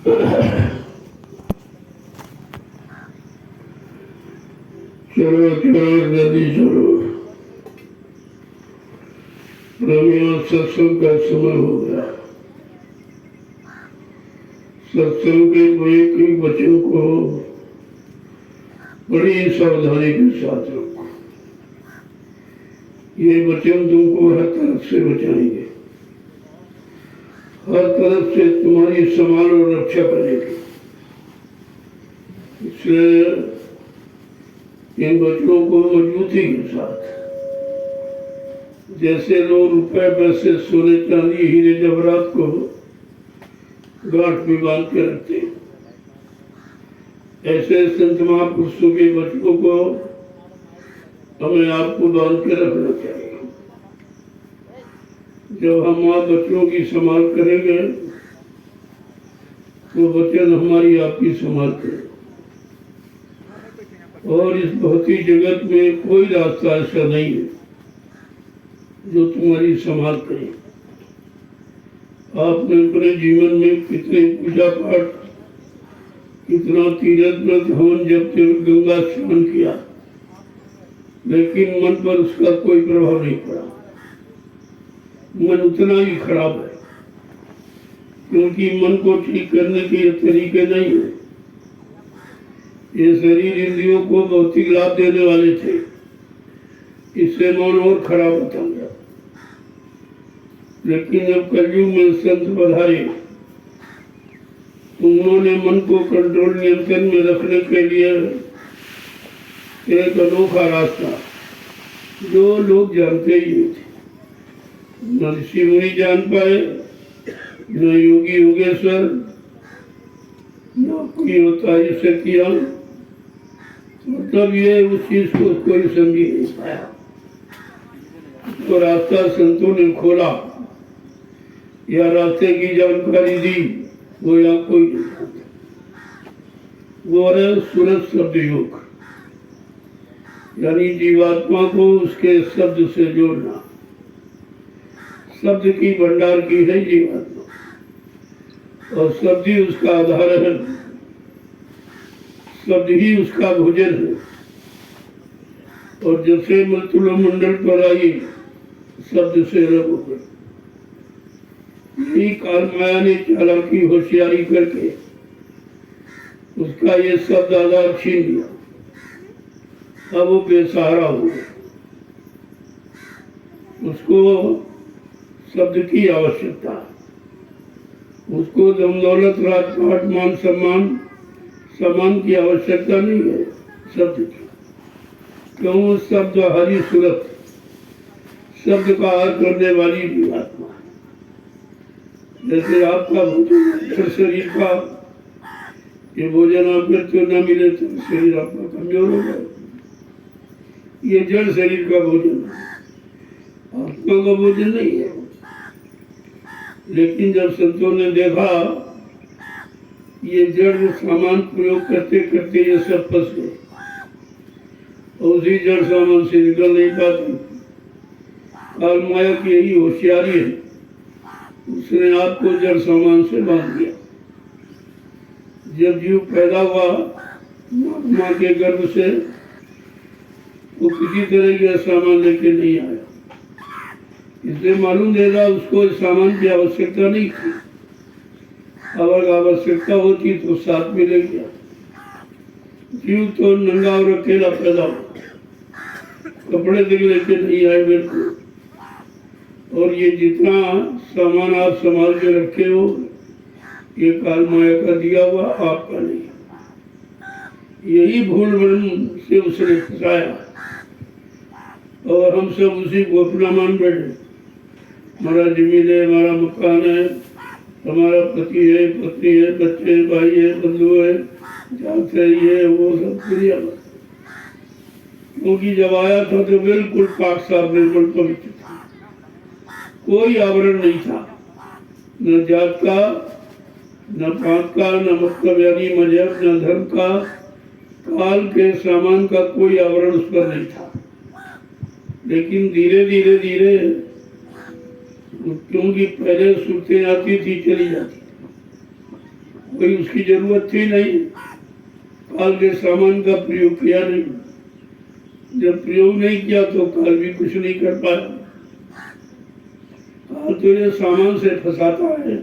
चलो चलो नदी चलो, प्रेमियों सत्संग का समय हो गया। सत्संग के एक एक वचन को बड़ी सावधानी के साथ रखो। ये वचन तुमको हर तरफ से बचाएंगे, हर तरफ से तुम्हारी संभाल और रक्षा करेंगे। इसलिए इन वचनों को मजबूती के साथ, जैसे लोग रुपए पैसे सोने चांदी हीरे जवाहरात को गांठ में बांध के रखते हैं, ऐसे संत महापुरुषों के वचनों को हमें आपको बांध के रखना चाहिए। जब हम आप बच्चों की संभाल करेंगे तो वचन हमारी आपकी संभाल करेंगे। और इस भौतिक जगत में कोई रास्ता ऐसा नहीं है जो तुम्हारी संभाल करे। आपने अपने जीवन में कितने पूजा पाठ, कितना तीर्थ व्रत हवन जब गंगा स्नान किया, लेकिन मन पर उसका कोई प्रभाव नहीं पड़ा। मन उतना ही खराब है, क्योंकि मन को ठीक करने के ये तरीके नहीं है। ये शरीर इंद्रियों को भौतिक लाभ देने वाले थे, इससे मन और खराब होता गया। लेकिन जब कलयुग में संत पधारे, उन्होंने मन को कंट्रोल नियंत्रण में रखने के लिए एक अनोखा रास्ता, जो लोग जानते ही नहीं थे, न ऋषि मुनि जान पाए, न योगी योगेश्वर, न कोई होता जिसे किया। मतलब ये उस चीज को कोई समझ नहीं पाया। तो रास्ता संतों ने खोला या रास्ते की जानकारी दी, वो या कोई नहीं जानता। वो है सूरत शब्द योग, यानी जीवात्मा को उसके शब्द से जोड़ना। शब्द की भंडार की है जीवात्मा, और शब्द ही उसका आधार है, शब्द ही उसका भोजन है। और जब से मृत्युल मंडल पर आई, शब्द से अलग हो गई। यही काल माया ने चालाकी होशियारी करके उसका ये शब्द आधार छीन लिया। अब वो बेसहारा हो गया, उसको शब्द की आवश्यकता, उसको धन दौलत राजपाट मान सम्मान की आवश्यकता नहीं है शब्द की। क्यों? शब्द हरि सूरत, शब्द का आहार करने वाली जीवात्मा। जैसे आपका भोजन शरीर का, ये भोजन आपको न मिले तो शरीर आपका कमजोर हो जाए। ये जड़ शरीर का भोजन है, आत्मा का भोजन नहीं है। लेकिन जब संतों ने देखा ये जड़ सामान प्रयोग करते करते ये सब फंस गए, और उसी जड़ सामान से निकल नहीं पाते। काल माया की यही होशियारी है, उसने आपको जड़ सामान से बांध दिया। जब जीव पैदा हुआ माँ के गर्भ से, वो किसी तरह का सामान लेके नहीं आया। इसलिए मालूम देगा उसको सामान की आवश्यकता नहीं थी। अगर आवश्यकता होती तो साथ में ले गया। जीव तो नंगा और अकेला पैदा हुआ, कपड़े तक लेके नहीं आए बिल्कुल। और ये जितना सामान आप संभाल के रखे हो, ये काल माया का दिया हुआ, आपका नहीं। यही भूल भ्रम से उसने फंसाया, और हम सब उसी को अपना मान बैठे। हमारा जमीन है, हमारा मकान है, हमारा पति है, पत्नी है, बच्चे, भाई है, बंधु है, जात है, ये वो सब दुनिया में। क्योंकि जब आया था तो बिल्कुल पाक साफ, बिल्कुल पवित्र था, कोई आवरण नहीं था, न जात का, न पाक का, न मतलब यानी मजहब, न धर्म का, काल के सामान का कोई आवरण उस पर नहीं था। लेकिन धीरे धीरे धीरे, क्योंकि पहले सुरतें आती थी चली जाती, कोई उसकी जरूरत थी नहीं, काल के सामान का प्रयोग किया नहीं। जब प्रयोग नहीं किया तो काल भी कुछ नहीं कर पाया। काल तो ये सामान से फंसाता है,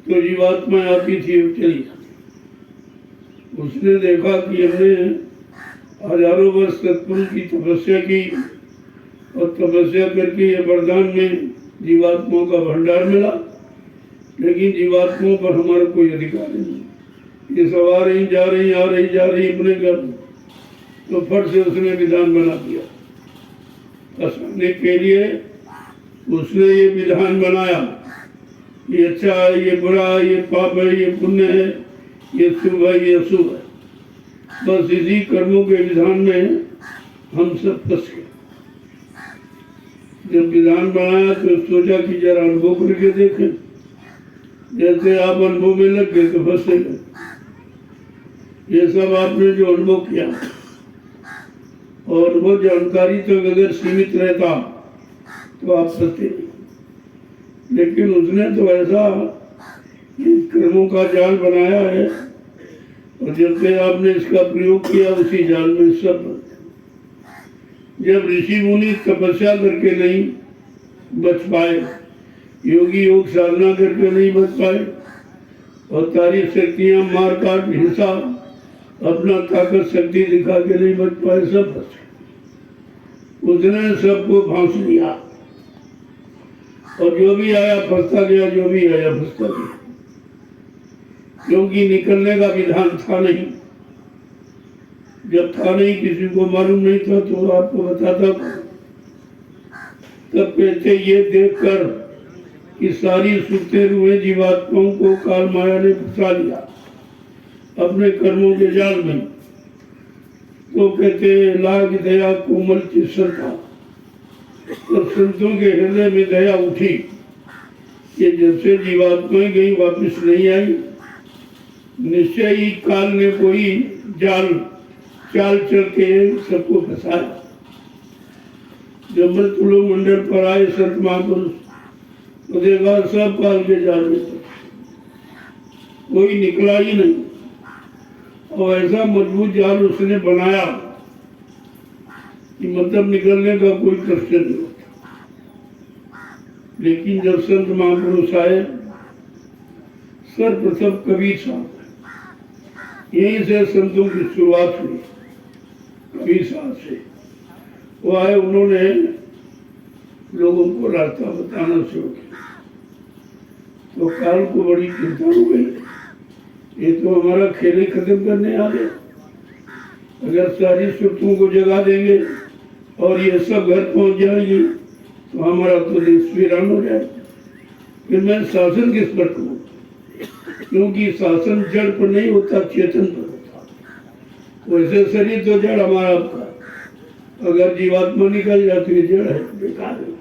तो जीवात्मा आती थी और चली जाती। उसने देखा कि हमने हजारों वर्ष सत्पुरुष की तपस्या की और तपस्या करके ये वरदान में जीवात्माओं का भंडार मिला, लेकिन जीवात्माओं पर हमारा कोई अधिकार नहीं। ये सब आ रही जा रही आ रही जा रही अपने घर, तो फट से उसने विधान बना दिया। फंसाने के लिए उसने ये विधान बनाया, ये अच्छा है, ये बुरा है, ये पाप है, ये पुण्य है, ये शुभ है, ये अशुभ है। बस इसी कर्मों के विधान में हम सब फंस गए। जब विधान बनाया तो सोचा कि जरा अनुभव करके देखें। जैसे आप अनुभव में लग गए तो फंसे गए। ये सब आपने जो अनुभव किया, और वो जानकारी तक अगर सीमित रहता तो आप फंसते नहीं। लेकिन उसने तो ऐसा कर्मों का जाल बनाया है, और जब से आपने इसका प्रयोग किया उसी जाल में सब। जब ऋषि मुनि तपस्या करके नहीं बच पाए, योगी योग साधना करके नहीं बच पाए, और सारी शक्तियां मार काट हिंसा अपना ताकत शक्ति दिखा के नहीं बच पाए, सब फंस गए। उसने सबको फांस लिया, और जो भी आया फंसता गया, जो भी आया फंसता गया, क्योंकि निकलने का विधान था नहीं। जब था नहीं, किसी को मालूम नहीं था, तो आपको बताता था। तब कहते ये देखकर कि सारी सुते हुए जीवात्माओं को काल माया ने फंसा लिया अपने कर्मों के जाल में, तो कहते लाग दया कोमल चित्सता। तो संतों के हृदय में दया उठी कि जब से जीवात्माएं गई वापस नहीं आई, निश्चय ही काल ने कोई चाल चल के सबको फंसाया। जब तुलो मंडल पर आए संत महापुरुष, तो देखा सब काल के जाल में कोई निकला ही नहीं, और ऐसा मजबूत जाल उसने बनाया कि मतलब निकलने का कोई प्रश्न नहीं होता। लेकिन जब संत महापुरुष आए, सर्वप्रथम कबीर साहब, यहीं से संतों की शुरुआत हुई। कबीर साहब से वो आए, उन्होंने लोगों को रास्ता बताना शुरू किया। तो काल को बड़ी चिंता हो गई, ये तो हमारा खेल ही खत्म करने आ गए। अगर सारी सुरतों को जगा देंगे और ये सब घर पहुंच जाएंगी, तो हमारा तो देश वीरान हो जाएगा। फिर मैं शासन किस पर करूँ, क्योंकि शासन जड़ पर नहीं होता, चेतन पर होता। वैसे शरीर तो जड़ हमारा आपका, अगर जीवात्मा निकल जाती है जड़ है, बेकार है।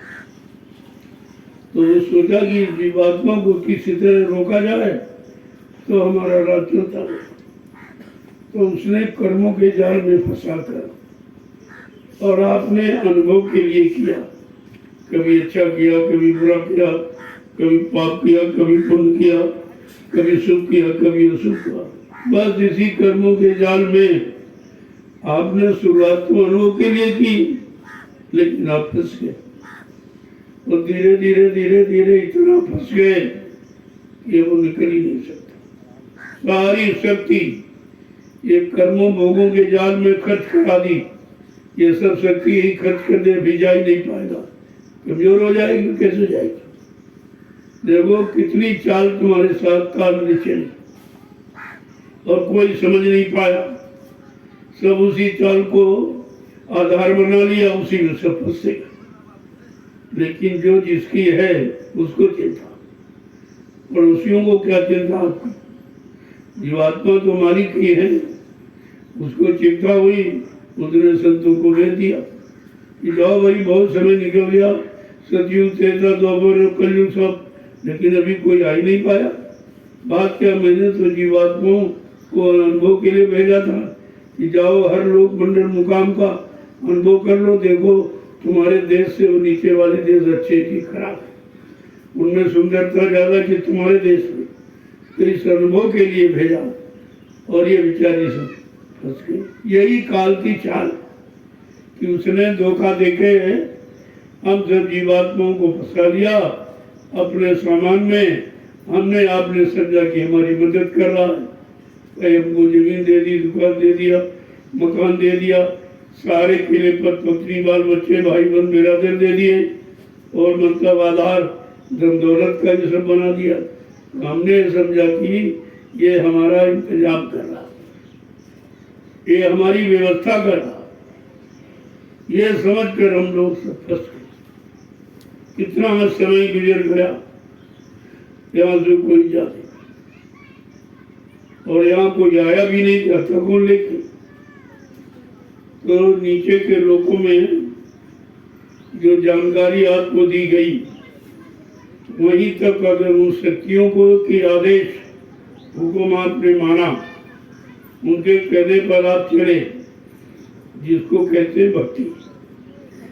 तो वो सोचा कि जीवात्मा को किसी तरह रोका जाए तो हमारा राज चलता है। तो उसने कर्मों के जाल में फंसा कर, और आपने अनुभव के लिए किया, कभी अच्छा किया, कभी बुरा किया, कभी पाप किया, कभी पुण्य किया, कभी सुख किया, कभी अशुभ किया। बस इसी कर्मों के जाल में आपने शुरुआत तो अनुभव के लिए की, लेकिन आप फंस गए, और धीरे धीरे धीरे धीरे इतना फंस गए कि वो निकल ही नहीं सकता। सारी शक्ति ये कर्मों भोगों के जाल में खर्च करा दी। ये सब शक्ति ही खर्च कर दे, भी जा ही नहीं पाएगा, कमजोर हो जाएगी, कैसे जाएगी। देखो कितनी चाल तुम्हारे साथ काल ने चली, और कोई समझ नहीं पाया। सब उसी चाल को आधार बना लिया, उसी में सब फंसे। लेकिन जो जिसकी है उसको चिंता, पड़ोसियों को क्या चिंता आपकी। जीवात्मा तो मालिक ही है, उसको चिंता हुई। उसने संतों को भेज दिया कि जाओ भाई, बहुत समय निकल गया, सतयुग त्रेता द्वापर कलयुग सब, लेकिन अभी कोई आ ही नहीं पाया। बात क्या, मैंने तो जीवात्माओं को अनुभव के लिए भेजा था कि जाओ हर लोक मंडल मुकाम का अनुभव कर लो, देखो तुम्हारे देश से वो नीचे वाले देश अच्छे कि खराब है, उनमें सुंदरता ज्यादा कि तुम्हारे देश में। तो इस अनुभव के लिए भेजा और ये बेचारी सब फंस गई। यही काल की चाल कि उसने धोखा देके हम सब जीवात्माओं को फंसा लिया अपने सामान में। हमने आपने समझा कि हमारी मदद कर रहा है, कहीं हमको जमीन दे दी, दुकान दे दिया, मकान दे दिया, सारे किले पर पत्नी बाल बच्चे भाई बहन बिरादर दे दिए और मतलब आधार धन दौलत का ये सब बना दिया। हमने समझा कि ये हमारा इंतजाम कर रहा, ये हमारी व्यवस्था कर रहा, ये समझ कर हम लोग सब फंस गए। कितना समय गुजर गया, यहाँ से कोई जाते और यहाँ कोई आया भी नहीं जाता कौन लेके। तो नीचे के लोगों में जो जानकारी आपको दी गई वहीं तक अगर उन शक्तियों को की आदेश हुक्म आपने माना, उनके कहने पर आप चले, जिसको कहते हैं भक्ति,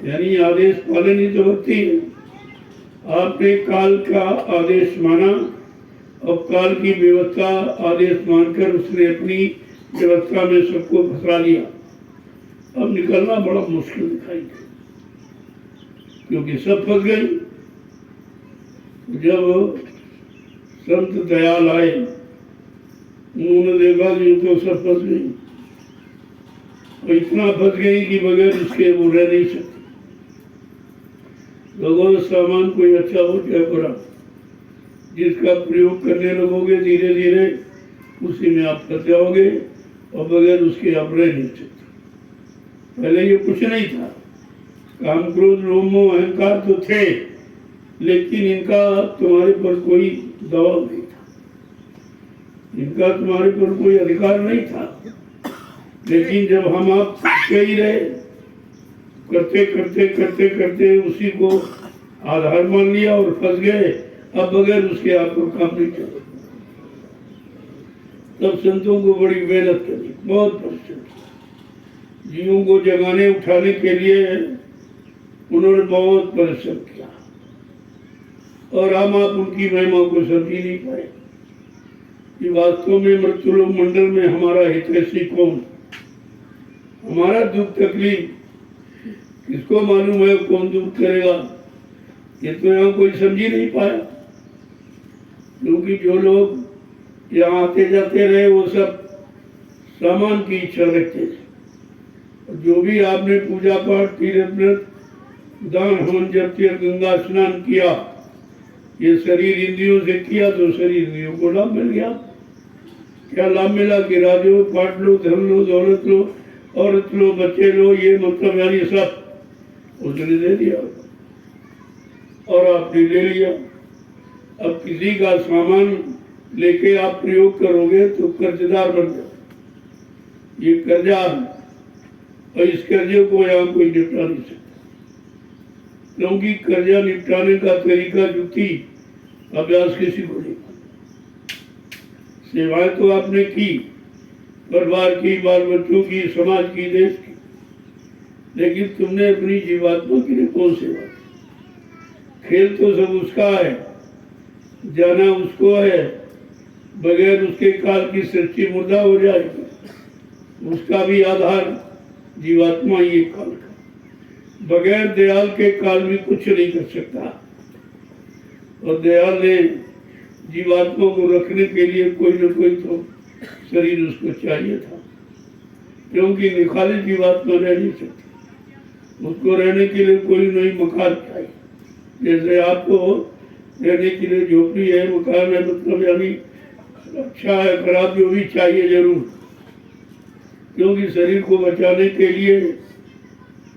यानी आदेश पालन ही तो भक्ति है। आपने काल का आदेश माना और काल की व्यवस्था आदेश मानकर उसने अपनी व्यवस्था में सबको फंसा लिया। अब निकलना बड़ा मुश्किल दिखाई दे, क्योंकि सब फंस गए। जब संत दयाल आए, उन्होंने देखा कि तो सब फंस गई और इतना फंस गई कि बगैर इसके वो रह नहीं सकती। भगवान सामान कोई अच्छा हो चाहे बुरा, जिसका प्रयोग करने लगोगे धीरे धीरे उसी में आप फंस जाओगे और बगैर उसके आप रह नहीं सकते। पहले ये कुछ नहीं था, काम क्रोध लोभ मोह अहंकार तो थे, लेकिन इनका तुम्हारे पर कोई दबाव नहीं था, इनका तुम्हारे पर कोई अधिकार नहीं था। लेकिन जब हम आप कही रहे, करते करते करते करते उसी को आधार मान लिया और फंस गए, अब बगैर उसके आपको काम नहीं चला। तब संतों को बड़ी मेहनत करनी, बहुत परिश्रम, जीवों को जगाने उठाने के लिए उन्होंने बहुत परिश्रम किया और हम आप उनकी महिमा को समझ नहीं पाए कि वास्तव में मृत्युलोक मंडल में हमारा हितैषी कौन, हमारा दुख तकलीफ किसको मालूम है, कौन दुख करेगा, ये तो यहाँ कोई समझ ही नहीं पाया। क्योंकि जो लोग यहाँ आते जाते रहे वो सब सामान की इच्छा रखते थे। जो भी आपने पूजा पाठ तीर्थ व्रत दान हवन जब गंगा स्नान किया, ये शरीर इंद्रियों से किया तो शरीर इंद्रियों को लाभ मिल गया। क्या लाभ मिला कि राजो पाठ लो, धन लो, दौलत लो, औरत लो, बच्चे लो, ये मतलब यानी सब उसने दे दिया और आपने ले लिया। अब किसी का सामान लेके आप प्रयोग करोगे तो कर्जदार बन जाओ, ये कर्जा है और इस कर्जे को यहाँ कोई निपटा नहीं सकता। क्योंकि कर्जा निपटाने का तरीका युक्ति अभ्यास किसी को नहीं। सेवाएं तो आपने की, परिवार की, बाल बच्चों की, समाज की, देश की, लेकिन तुमने अपनी जीवात्मा के लिए कौन सेवा की? खेल तो सब उसका है, जाना उसको है, बगैर उसके काल की सच्ची मुर्दा हो जाएगी। उसका भी आधार जीवात्मा ही काल का, बगैर दयाल के काल भी कुछ नहीं कर सकता। और दयाल ने जीवात्मा को रखने के लिए कोई न कोई तो शरीर उसको चाहिए था, क्योंकि निखाली जीवात्मा रह नहीं सकती। उसको रहने के लिए कोई नई मकान चाहिए। जैसे आपको रहने के लिए झोपड़ी है, मकान है, मतलब यानी अच्छा है खराब जो भी चाहिए जरूर, क्योंकि शरीर को बचाने के लिए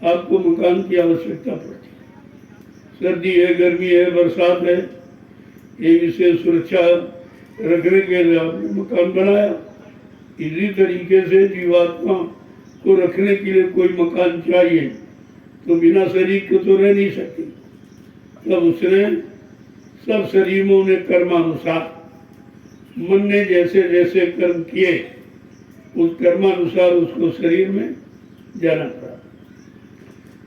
आपको मकान की आवश्यकता पड़ती है। सर्दी है, गर्मी है, बरसात है, ये विशेष सुरक्षा रखने के लिए आपने मकान बनाया। इसी तरीके से जीवात्मा को रखने के लिए कोई मकान चाहिए, तो बिना शरीर के तो रह नहीं सकती। तब उसने सब शरीरों ने कर्मानुसार, मन ने जैसे जैसे कर्म किए उस कर्मानुसार उसको शरीर में जाना पड़ा।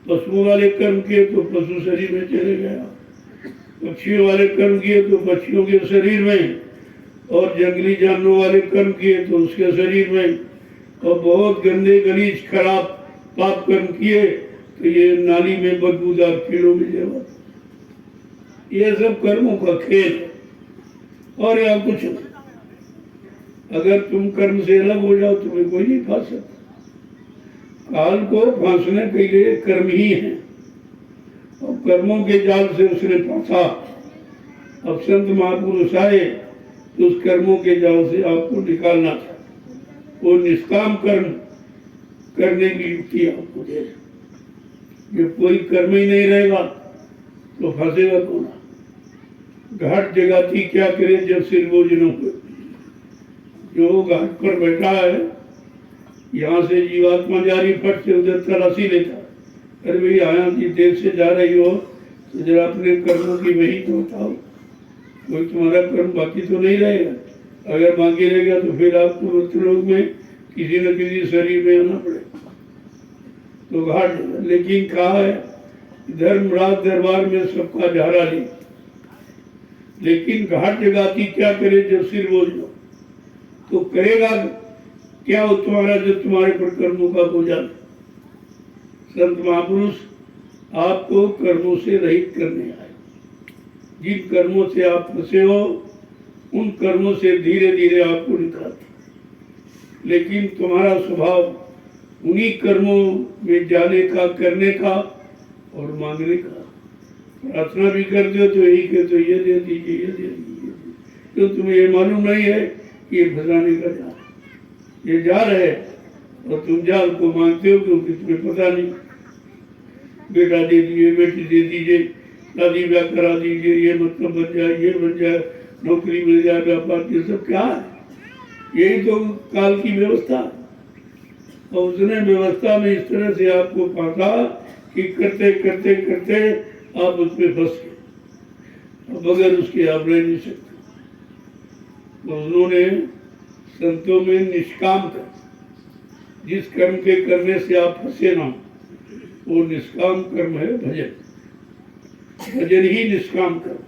पशुओं वाले कर्म किए तो पशु शरीर में चले गया, पक्षियों वाले कर्म किए तो पक्षियों के शरीर में, और जंगली जानवरों वाले कर्म किए तो उसके शरीर में, और बहुत गंदे गलीज खराब पाप कर्म किए तो ये नाली में बदबूदार कीड़ों में जाएगा। ये सब कर्मों का खेल है और यहाँ कुछ नहीं। अगर तुम कर्म से अलग हो जाओ तुम्हें कोई नहीं फांस सकता। काल को फांसने के लिए कर्म ही है और कर्मों के जाल से उसने फांसा। अब संत महापुरुष आए तो उस कर्मों के जाल से आपको निकालना था। वो निष्काम कर्म करने की युक्ति आपको दे। जब कोई कर्म ही नहीं रहेगा तो फंसेगा कौन? घाट जगाती क्या करे जब सिर बोझ न हो। जो घाट पर बैठा है, यहाँ से जीवात्मा जा रही, फट से उधर तलाशी लेता। अरे भाई आया जी देर से जा रही हो तो जरा अपने कर्मों की वही तो बताओ। कोई तुम्हारा कर्म बाकी तो नहीं रहेगा। अगर बाकी रहेगा तो फिर आपको मृत्युलोक में किसी न किसी शरीर में आना पड़ेगा। तो घाट, लेकिन कहा है धर्मराज दरबार में सबका झारा ली, लेकिन घाट जगाती क्या करे जब सिर बोझ लो। तो करेगा क्या वो तुम्हारा जो तुम्हारे पर कर्मों का बोझा। संत महापुरुष आपको कर्मों से रहित करने आए। जिन कर्मों से आप फंसे हो उन कर्मों से धीरे धीरे आपको निकालते। लेकिन तुम्हारा स्वभाव उन्हीं कर्मों में जाने का, करने का और मांगने का। प्रार्थना भी करते हो तो यही कहते हो ये दे दीजिए, ये दे दीजिए। तो तुम्हें ये मालूम नहीं है कि ये फंसाने का जार, ये जार है और तुम जार को मांगते हो क्योंकि तुम्हें पता नहीं। बेटा दे दीजिए, बेटी दे दीजिए, शादी ब्याह करा दीजिए, ये मतलब बन जाए, ये बन जाए, नौकरी मिल जाए, व्यापार, ये सब क्या है? यही तो काल की व्यवस्था। और उसने व्यवस्था में इस तरह से आपको फांसा कि करते करते करते आप उसमें फंस गए। अब बगैर उसके आप रह नहीं सकते। तो उन्होंने संतों में निष्काम कर, जिस कर्म के करने से आप फंसे ना, वो निष्काम कर्म है भजन। भजन ही निष्काम कर्म,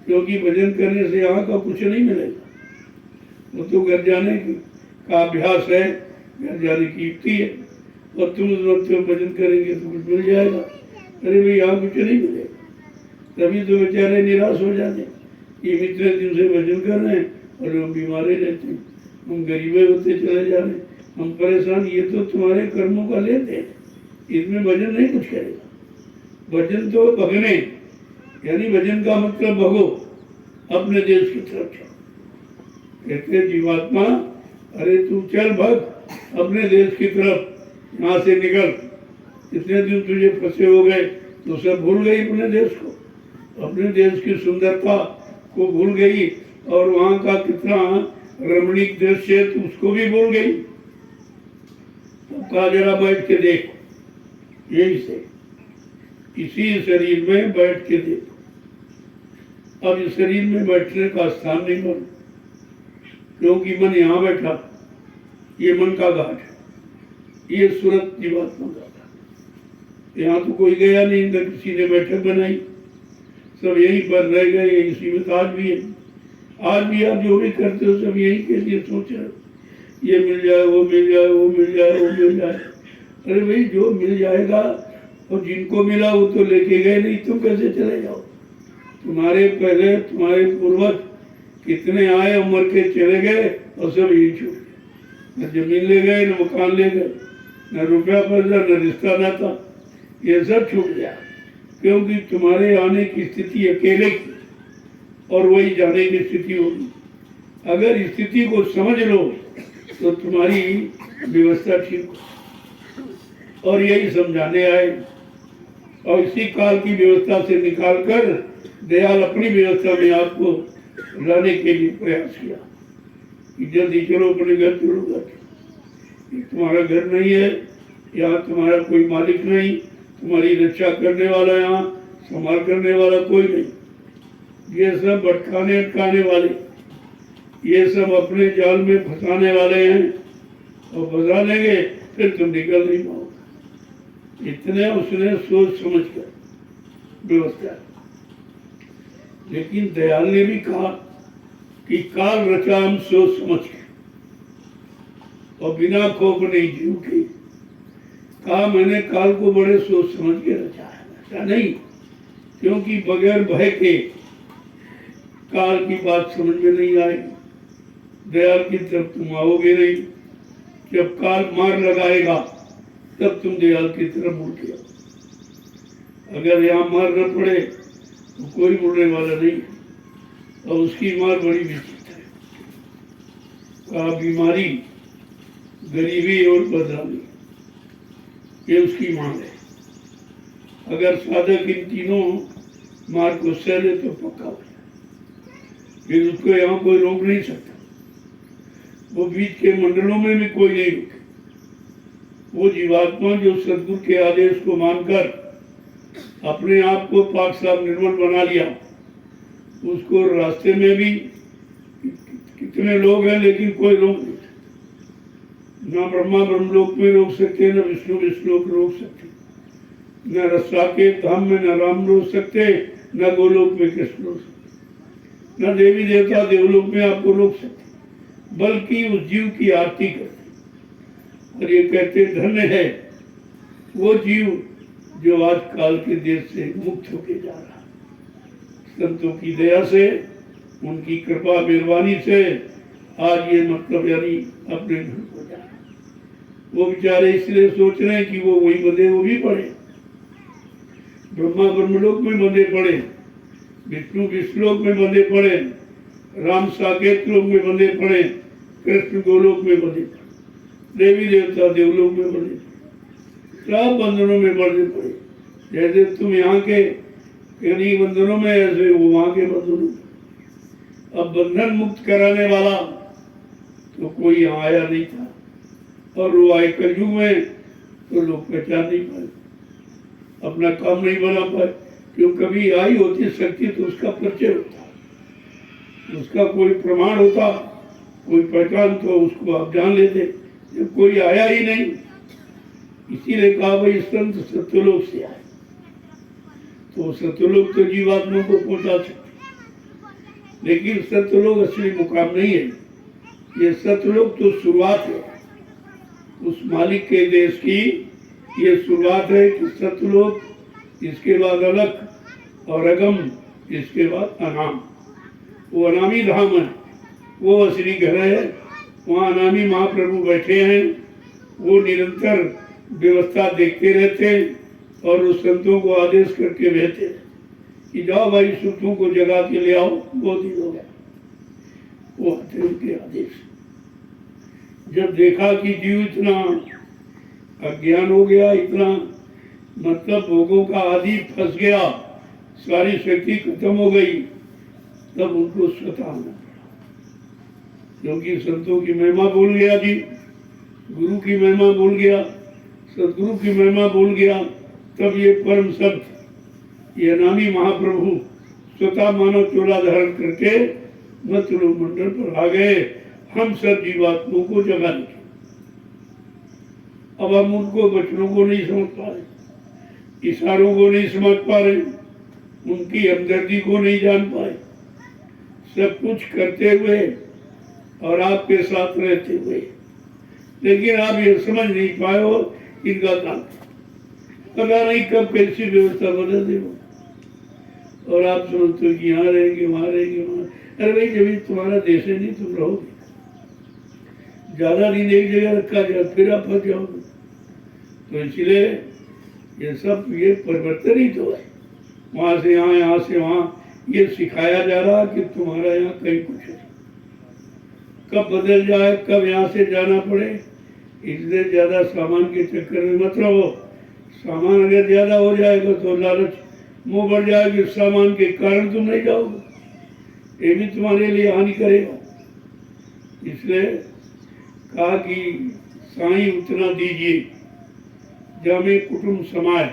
क्योंकि भजन करने से यहाँ का कुछ नहीं मिलेगा। वो तो घर जाने का अभ्यास है, घर जाने की युक्ति है। और तुम उस वक्त भजन करेंगे तो कुछ मिल जाएगा। अरे भाई यहाँ कुछ नहीं मिलेगा। तभी तो बेचारे निराश हो जाते। ये इतने दिन से भजन कर रहे हैं और हम बीमारे रहते हैं, हम गरीबे होते चले जा रहे हैं, हम परेशान। ये तो तुम्हारे कर्मों का लेते हैं, इसमें भजन नहीं कुछ करेगा। भजन तो भगने, यानी भजन का मतलब भगो, अपने देश की तरफ चलो। कहते जीवात्मा अरे तू चल भग अपने देश की तरफ, यहाँ से निकल। इतने दिन तुझे फंसे हो गए तो सब भूल गई अपने देश को, अपने देश की सुंदरता को भूल गई और वहाँ का कितना रमणीक दृश्य है तो उसको भी भूल गई। तो कहा जरा बैठ के देखो, यही से इसी शरीर में बैठ के देखो। अब इस शरीर में बैठने का स्थान नहीं बना, क्योंकि मन यहाँ बैठा, ये मन का घाट है, ये सूरत जीवात्मा का घाट। यहाँ तो कोई गया नहीं, न किसी ने बैठक बनाई, सब यहीं पर रह गए। इसी में आज भी है, आज भी आप जो भी करते हो सब यही के लिए सोच रहे हो, ये मिल जाए, वो मिल जाए, वो मिल जाए, वो मिल जाए। अरे भाई जो मिल जाएगा, और जिनको मिला वो तो लेके गए नहीं, तुम कैसे चले जाओ? तुम्हारे पहले तुम्हारे पूर्वज कितने आए, उम्र के चले गए और सब यही छूट गए। न जमीन ले गए, न मकान ले गए, न रुपया पैसा, न रिश्ता नाता, ये सब छूट गया। क्योंकि तुम्हारे आने की स्थिति अकेले की और वही जाने की स्थिति होगी। अगर स्थिति को समझ लो तो तुम्हारी व्यवस्था ठीक हो। और यही समझाने आए और इसी काल की व्यवस्था से निकालकर दयाल अपनी व्यवस्था में आपको लाने के लिए प्रयास किया कि जल्दी चलो अपने घर चलो। घर तुम्हारा घर नहीं है, यहाँ तुम्हारा कोई मालिक नहीं, तुम्हारी रक्षा करने वाला, यहाँ संभाल करने वाला कोई नहीं। ये सब भटकाने अटकाने वाले, ये सब अपने जाल में फंसाने वाले हैं और फंसा लेंगे फिर तुम निकल नहीं पाओगे। इतने उसने सोच समझ कर व्यवस्था। लेकिन दयाल ने भी कहा कि काल रचाम सोच समझ के और बिना खौफ नहीं जीव के। कहा मैंने काल को बड़े सोच समझ के रचा है, ऐसा नहीं, क्योंकि बगैर भय के काल की बात समझ में नहीं आएगी, दयाल की तरफ तुम आओगे नहीं। जब काल मार लगाएगा तब तुम दयाल की तरफ मुड़ के आओ। अगर यहाँ मार न पड़े तो कोई मुड़ने वाला नहीं है, और उसकी मार बड़ी विचित्र है। कहा बीमारी, गरीबी और बदनामी, ये उसकी मार है। अगर साधक इन तीनों मार को सह ले तो पक्का हो जाए, फिर उसको यहाँ कोई रोक नहीं सकता। वो बीच के मंडलों में भी कोई नहीं रुके। वो जीवात्मा जो सदगुरु के आदेश को मानकर अपने आप को पाक साफ निर्मल बना लिया, उसको रास्ते में भी कितने लोग हैं लेकिन कोई रोक नहीं सकता। ना ब्रह्मा ब्रह्मलोक में रोक सकते, न विष्णु विष्णुलोक रोक सकते, न रस्सा के धाम में न राम रोक सकते, न गोलोक में कृष्ण रोक सकते, न देवी देवता देवलोक में आपको रोक सकते, बल्कि उस जीव की आरती करते और ये कहते धन्य है वो जीव जो आज काल के देश से मुक्त होके जा रहा। संतों की दया से, उनकी कृपा मेहरबानी से आज ये मतलब यानी अपने घर को जा रहा। वो बेचारे इसलिए सोच रहे हैं कि वो वही बंधे वो भी पड़े, ब्रह्मा ब्रह्मलोक में बंधे पड़े, विष्णु विष्णुलोक में बंधे पड़े, राम साकेत लोक में बंधे पड़े, कृष्ण गोलोक में बंधे पड़े, देवी देवता देवलोक में बंधे पड़े, सब बंधनों में बंधे पड़े। जैसे तुम यहाँ के यानी बंधनों में, ऐसे वो वहाँ के बंधनों में। अब बंधन मुक्त कराने वाला तो कोई यहाँ आया नहीं था, और वो आए कलयुग में तो लोग पहचान नहीं पाए, अपना काम नहीं बना पाए। क्यों, कभी आई होती शक्ति तो उसका परिचय होता, उसका कोई प्रमाण होता, कोई पहचान, तो उसको आप जान लेते। जब कोई आया ही नहीं, इसीलिए कहा भाई संत सत्यलोक से आए, तो सत्यलोक तो जीवात्मा को पहुंचा सकते, लेकिन सत्यलोक असली मुकाम नहीं है। ये सत्यलोक तो शुरुआत है उस मालिक के देश की। ये शुरुआत है कि सत्यलोक, इसके बाद अलग और अगम, इसके बाद अनाम। वो अनामी धाम है, वो असली घर है। वहाँ अनामी महाप्रभु बैठे हैं, वो निरंतर व्यवस्था देखते रहते हैं और उस संतों को आदेश करके रहते हैं कि जाओ भाई सुतों को जगा के ले आओ, बहुत दिन हो गया। वो आते उनके आदेश। जब देखा कि जीव इतना अज्ञान हो गया, इतना मतलब भोगों का आदि फंस गया, सारी शक्ति खत्म हो गई, तब उनको स्वतः आना पड़ा। क्योंकि संतों की महिमा भूल गया जी, गुरु की महिमा भूल गया, सदगुरु की महिमा भूल गया। तब ये परम संत, ये नामी महाप्रभु स्वतः मानव चोला धारण करके मतलोक मंडल पर आ गए, हम सब जीवात्माओं को जगाने के। अब हम उनको वचनों को नहीं समझ पा रहे, इशारों को नहीं समझ पा रहे, उनकी हमदर्दी को नहीं जान पाए। सब कुछ करते हुए और आपके साथ रहते हुए, लेकिन आप ये समझ नहीं पाए हो इनका काम। पता नहीं कब कैसी व्यवस्था बदल दे और आप समझते हो कि यहाँ रहेंगे वहाँ रहेंगे वहाँ। अरे भाई जब तुम्हारा देश है नहीं, तुम रहोगे, ज्यादा दिन एक जगह रखा जाए फिर आप फंस जाओगे। तो इसलिए ये सब ये परिवर्तन ही तो है, वहाँ से यहाँ, यहाँ से वहाँ। ये सिखाया जा रहा कि तुम्हारा यहाँ कहीं कुछ है, कब बदल जाए, कब यहाँ से जाना पड़े। इसलिए ज्यादा सामान के चक्कर में मत रहो। सामान अगर ज्यादा हो जाएगा तो लालच मुंह बढ़ जाएगी, सामान के कारण तुम नहीं जाओगे, ये भी तुम्हारे लिए हानि करेगा। इसलिए कहा कि साईं उतना दीजिए जामे कुटुंब समाए,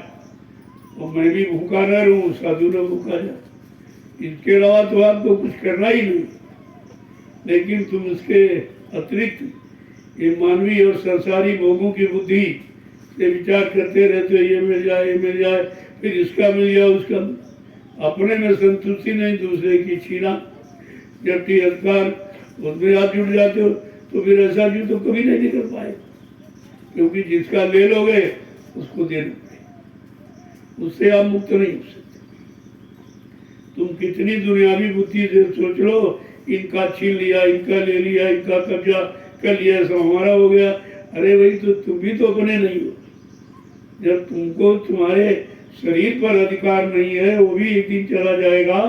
और मैं भी भूखा न रहूं, साधु न भूखा जाए। इसके अलावा तो आपको कुछ करना ही नहीं, लेकिन तुम इसके अतिरिक्त ये मानवीय और संसारी भोगों की बुद्धि से विचार करते रहते हो, ये मिल जाए, ये मिल जाए, फिर इसका मिल जाए, उसका। अपने में संतुष्टि नहीं, दूसरे की छीना, जबकि अंधकार उसमें आप जुड़ जाते हो तो फिर ऐसा जीव तो कभी नहीं निकल पाए, क्योंकि जिसका ले लोगे उसको देना पड़ेगा, उससे आप मुक्त नहीं हो सकते। तुम कितनी दुनियावी बुद्धि से सोच लो, इनका छीन लिया, इनका ले लिया, इनका कब्जा कर लिया, सब हमारा हो गया। अरे भाई, तो तुम भी तो अपने नहीं हो। जब तुमको तुम्हारे शरीर पर अधिकार नहीं है, वो भी एक दिन चला जाएगा,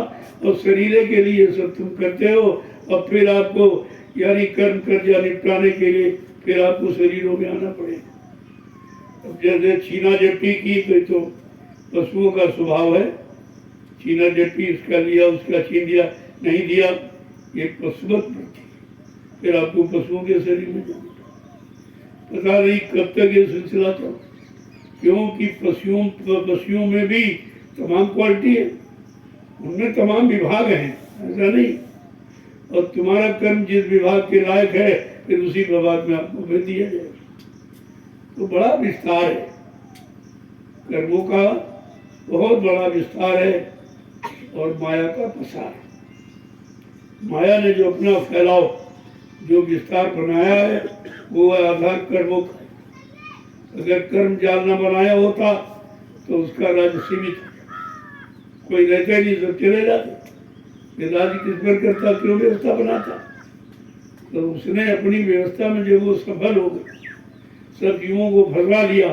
और शरीर के लिए सब तुम करते हो, और फिर आपको यानी कर्म कर्जा निपटाने के लिए फिर आपको शरीरों में आना पड़ेगा। अब जैसे छीना झपटी की तो पशुओं का स्वभाव है, छीना झपटी, इसका लिया उसका छीन दिया, नहीं दिया, ये पशुवत वृत्ति। फिर आपको पशुओं के शरीर में जाना पता नहीं कब तक ये सिलसिला चला, क्योंकि पशुओं में भी तमाम क्वालिटी है, उनमें तमाम विभाग हैं, ऐसा नहीं। और तुम्हारा कर्म जिस विभाग के लायक है, फिर उसी विभाग में आपको भेज दिया जाएगा। तो बड़ा विस्तार है कर्मों का, बहुत बड़ा विस्तार है। और माया का प्रसार, माया ने जो अपना फैलाव, जो विस्तार बनाया है, वो आधार कर्मों का है। अगर कर्म जाल न बनाया होता तो उसका राज्य सीमित हो, कोई रहता ही नहीं, सब चले जाते। ये राज्य किस पर करता, क्यों व्यवस्था बनाता? तो उसने अपनी व्यवस्था में जो वो सफल हो गए, सब जीवों को फंसा लिया।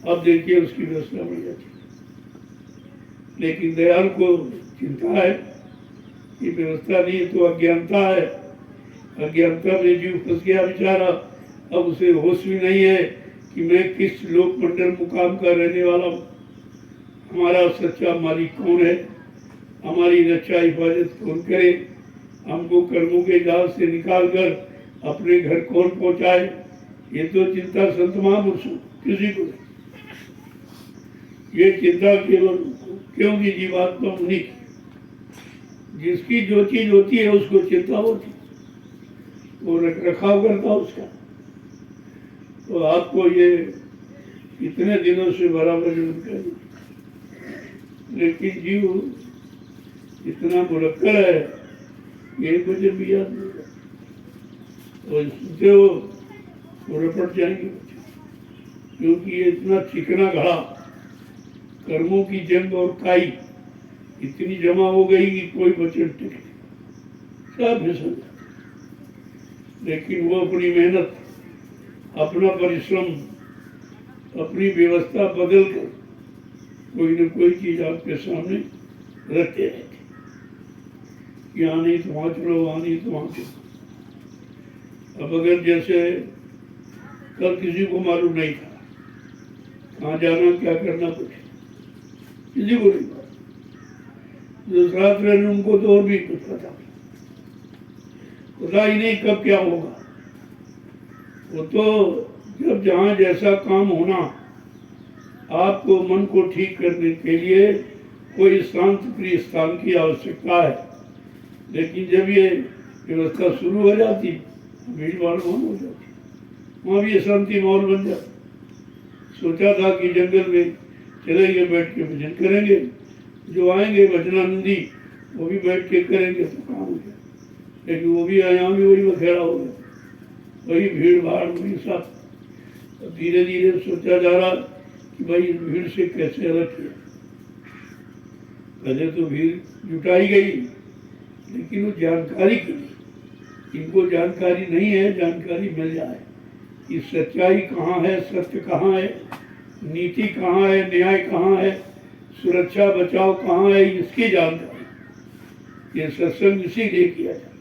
अब देखिए उसकी व्यवस्था बन जाती। लेकिन दयाल को चिंता है कि व्यवस्था नहीं तो अज्ञानता है, अज्ञानता में जीव फंस गया बेचारा। अब उसे होश भी नहीं है कि मैं किस लोक मंडल मुकाम का रहने वाला हूँ, हमारा सच्चा मालिक कौन है, हमारी रक्षा हिफाजत कौन करे, हमको कर्मों के जाल से निकाल कर अपने घर कौन पहुँचाए। ये तो चिंता संत महापुरुषों किसी को नहीं, ये चिंता केवल क्योंकि जीवात्मा उन्हीं की, जिसकी जो चीज होती है उसको चिंता होती, वो रखाव करता उसका। तो आपको ये इतने दिनों से बराबर कर, लेकिन जीव इतना मुरक्कर है, ये वजन भी याद नहीं रहता, और इससे वो रपट जाएंगे, क्योंकि ये इतना चिकना घड़ा, कर्मों की जंग और काई इतनी जमा हो गई कि कोई बचन टिके, सब फिसल जाता। लेकिन वो अपनी मेहनत, अपना परिश्रम, अपनी व्यवस्था बदल कर कोई न कोई चीज आपके सामने रखते रहते, यहाँ नहीं तो वहाँ चलो, वहाँ नहीं तो वहाँ चलो। अब अगर जैसे कल किसी को मालूम नहीं था कहाँ जाना, क्या करना, कुछ किसी को नहीं, जो साथ रहे उनको तो और भी कुछ पता ही नहीं कब क्या होगा। वो तो जब जहाँ जैसा काम होना, आपको मन को ठीक करने के लिए कोई शांत प्रिय स्थान की आवश्यकता है। लेकिन जब ये व्यवस्था शुरू हो जाती, भीड़ भाड़ कौन हो जाती, वहाँ भी शांति माहौल बन जाता। सोचा था कि जंगल में चलेंगे, बैठ के भजन करेंगे, जो आएंगे भजनानंदी वो भी बैठ के करेंगे तो काम हो गया। लेकिन वो भी यहाँ भी वही बखेड़ा हो गया, वही भीड़ भाड़, वही सब। धीरे धीरे सोचा जा रहा कि भाई इस भीड़ से कैसे अलग किया। पहले तो भीड़ जुटाई गई, लेकिन वो जानकारी की नहीं, इनको जानकारी नहीं है, जानकारी मिल जाए कि सच्चाई कहाँ है, सत्य कहाँ है, नीति कहाँ है, न्याय कहाँ है, सुरक्षा बचाव कहाँ है, इसकी जानकारी। ये सत्संग इसीलिए किया जाए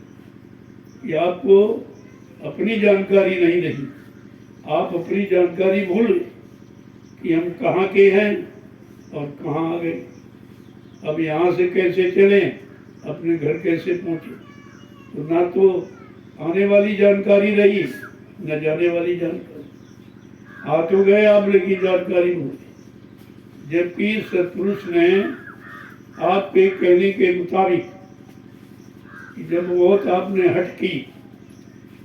कि आपको अपनी जानकारी नहीं रही, आप अपनी जानकारी भूल गए कि हम कहाँ के हैं और कहाँ आ गए। अब यहाँ से कैसे चलें, अपने घर कैसे पहुँचे। तो ना तो आने वाली जानकारी रही, न जाने वाली जानकारी। आ तो गए आप, लेकिन जानकारी भूल गए। जबकि सत्पुरुष ने आपके कहने के मुताबिक जब बहुत आपने हट की,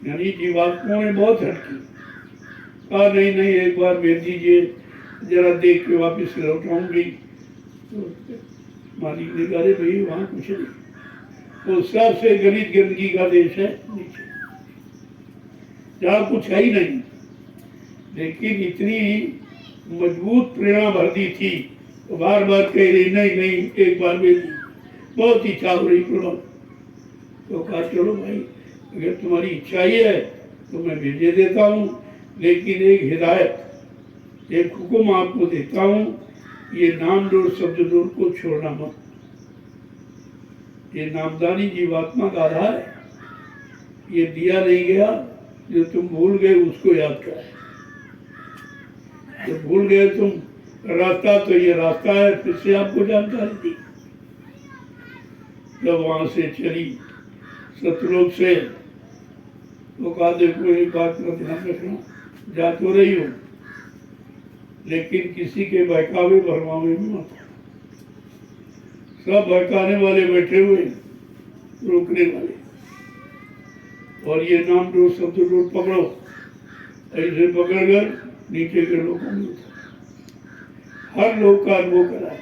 यानी जीवात्माओं ने बहुत हट की, कहा नहीं नहीं एक बार भेज दीजिए, जरा देख के वापस लौटाऊंगी। तो मालिक ने कहा भाई वहाँ कुछ नहीं, वो सबसे गलित गंदगी का देश है नीचे, जहाँ कुछ है ही नहीं। लेकिन इतनी मजबूत प्रेरणा भर दी थी तो बार बार कह रही नहीं नहीं, एक बार में बहुत इच्छा हो रही प्रभु। तो कहा चलो भाई, अगर तुम्हारी इच्छा ही है तो मैं भेजे देता हूँ, लेकिन एक हिदायत, एक हुक्म आपको देता हूँ, ये नाम जोड़ शब्द जोड़ को छोड़ना मत। ये नामदानी जीवात्मा का आधार है, ये दिया नहीं गया, जो तुम भूल गए उसको याद कराए। जब भूल गए तुम रास्ता, तो ये रास्ता है, फिर से आपको जानकारी दी। जब वहां से चली सतलोक से, तो कहा देखो एक बात का ध्यान रखना, जा तो रही हो लेकिन किसी के बहकावे भरमावे में मत। सब बहकाने वाले बैठे हुए, रोकने वाले, और ये नाम जो शब्द जो पकड़ो, ऐसे पकड़कर नीचे के लोगों में हर लोग का अनुभव करा।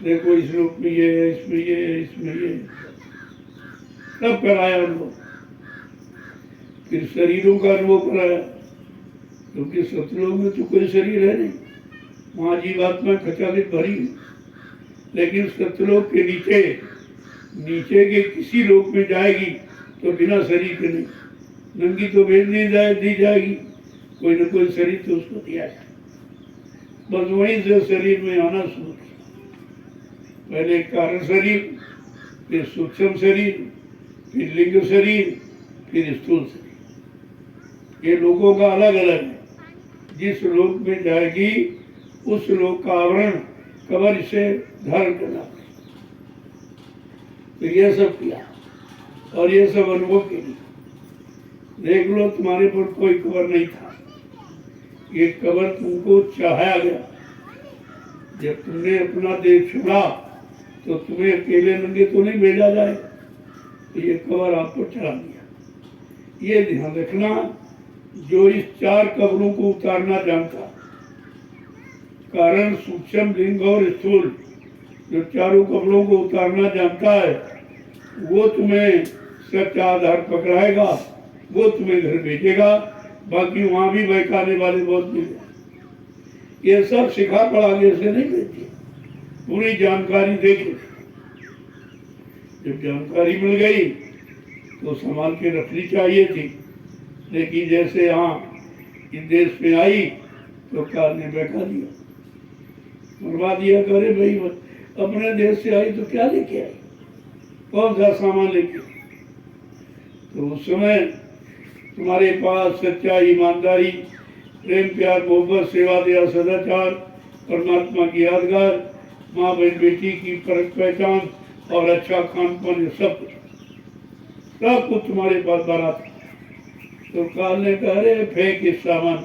देखो इस लोक में ये है, इसमें ये है, इसमें ये है, सब कराया अनुभव। फिर शरीरों का अनुभव कराया, क्योंकि सतलोक में तो कोई शरीर है नहीं, वहाँ जीवात्मा खचाखच भरी है। लेकिन सतलोक के नीचे नीचे के किसी लोक में जाएगी तो बिना शरीर के नहीं, नंगी तो भेज दी जाएगी, कोई न कोई शरीर तो उसको दिया जाए। बस वहीं से शरीर में आना शुरू किया। पहले कारण शरीर, फिर सूक्ष्म शरीर, फिर लिंग शरीर, फिर स्थूल शरीर। ये लोगों का अलग अलग है। जिस लोक में जाएगी उस लोक का आवरण कब्र से धारण करना। तो ये सब किया और ये सब अनुभव के लिए। देख लो, तुम्हारे पर कोई कब्र नहीं था, ये कब्र तुमको चाहा गया। जब तुमने अपना देह छोड़ा तो तुम्हें अकेले नंगे तो नहीं भेजा जाए, तो ये कब्र आपको चढ़ा दिया। ये ध्यान रखना, जो इस 4 कब्रों को उतारना जानता, कारण सूक्ष्म लिंग और स्थूल, जो चारों कब्रों को उतारना जानता है, वो तुम्हें सच्चा आधार पकड़ाएगा, वो तुम्हें घर भेजेगा। बाकी वहां भी बहकाने वाले बहुत मिले। ये सब सिखा पढ़ा के से नहीं भेजती, पूरी जानकारी देके। जब जानकारी मिल गई तो संभाल के रखनी चाहिए थी, लेकिन जैसे यहाँ इस देश में आई तो काल ने बहका दिया, मरवा दिया। करे भाई, अपने देश से आई तो क्या लेके आई, कौन सा सामान लेके? तो उस समय तुम्हारे पास सच्चाई, ईमानदारी, प्रेम, प्यार, मोहब्बत, सेवा, दया, सदाचार, परमात्मा की यादगार, माँ बहन बेटी की परख पहचान और अच्छा खान पान, सब कुछ तुम्हारे पास भरा था। तो काल ने कहा, अरे फेंक इस सामान,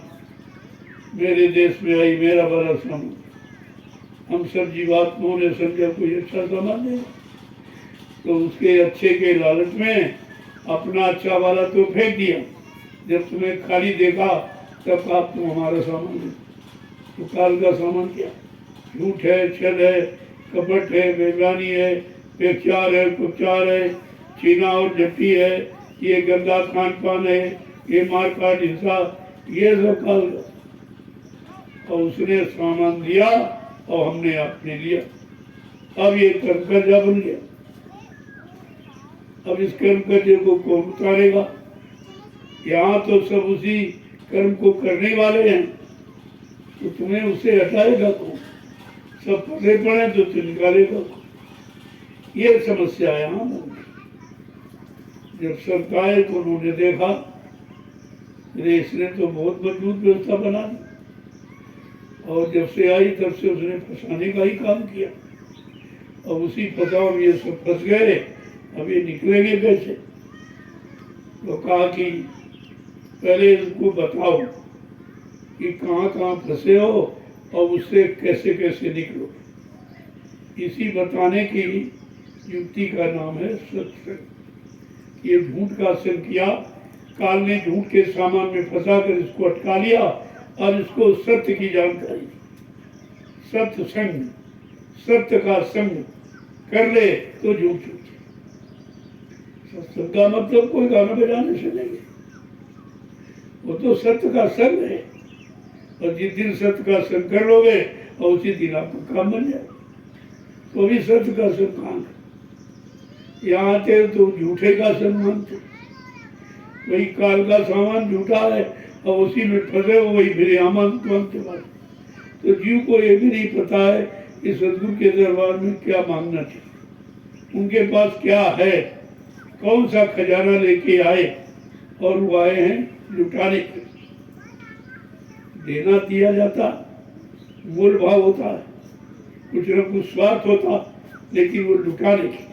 मेरे देश में आई मेरा बड़ा सामान। हम सब जीवात्माओं ने समझा कोई अच्छा सामान देगा, तो उसके अच्छे के लालच में अपना अच्छा वाला तो फेंक दिया। जब तुम्हें खाली देखा तब कहा तुम हमारा सामान दे। तो काल का सामान क्या? झूठ है, छल है, कपट है, बेईमानी है, व्यभिचार है, कुचार है, छीना और झपटी है, ये गंदा खान पान है, ये मारकाट, हिंसा, ये सब काल का। और उसने सामान दिया और हमने आपने लिया। अब ये कर्म कर्जा बन गया। अब इस कर्म कर्जे को कौन उतारेगा? यहाँ तो सब उसी कर्म को करने वाले हैं, तो तुम्हें उससे हटाएगा कौन? सब फंसे पड़े तो तू निकालेगा कौन? ये समस्या यहाँ बन गई। जब सरकार को उन्होंने देखा, इसने तो बहुत मजबूत व्यवस्था बना दी, और जब से आई तब से उसने फंसाने का ही काम किया। और उसी फंसाव में ये सब फंस गए, अब ये निकलेंगे कैसे? तो कहा कि पहले इसको बताओ कि कहाँ कहाँ फंसे हो और उससे कैसे कैसे निकलो। इसी बताने की युक्ति का नाम है सत्संग। ये झूठ का संग किया, काल ने झूठ के सामान में फंसा कर इसको अटका लिया और इसको सत्य की जानकारी दी। सत्य संग, सत्य का संग कर ले तो झूठ छूटे। सत्संग का मतलब कोई गाना बजाने से नहीं है, वो तो सत्य का संग है। और जिस दिन सत्य का संग कर लोगे और उसी दिन आपका काम बन जाए, तो भी सत्य का संग काम है। यहाँ आते तो झूठे का संग मानते, वही काल का सामान झूठा है और उसी में फंसे हो, वही मेरे आमंत मानते वाले। तो जीव को ये भी नहीं पता है कि सदगुरु के दरबार में क्या मांगना चाहिए, उनके पास क्या है, कौन सा खजाना लेके आए, और वो आए हैं लुटाने के। देना दिया जाता, मूल भाव होता है, कुछ न कुछ स्वार्थ होता, लेकिन वो लुटाने के।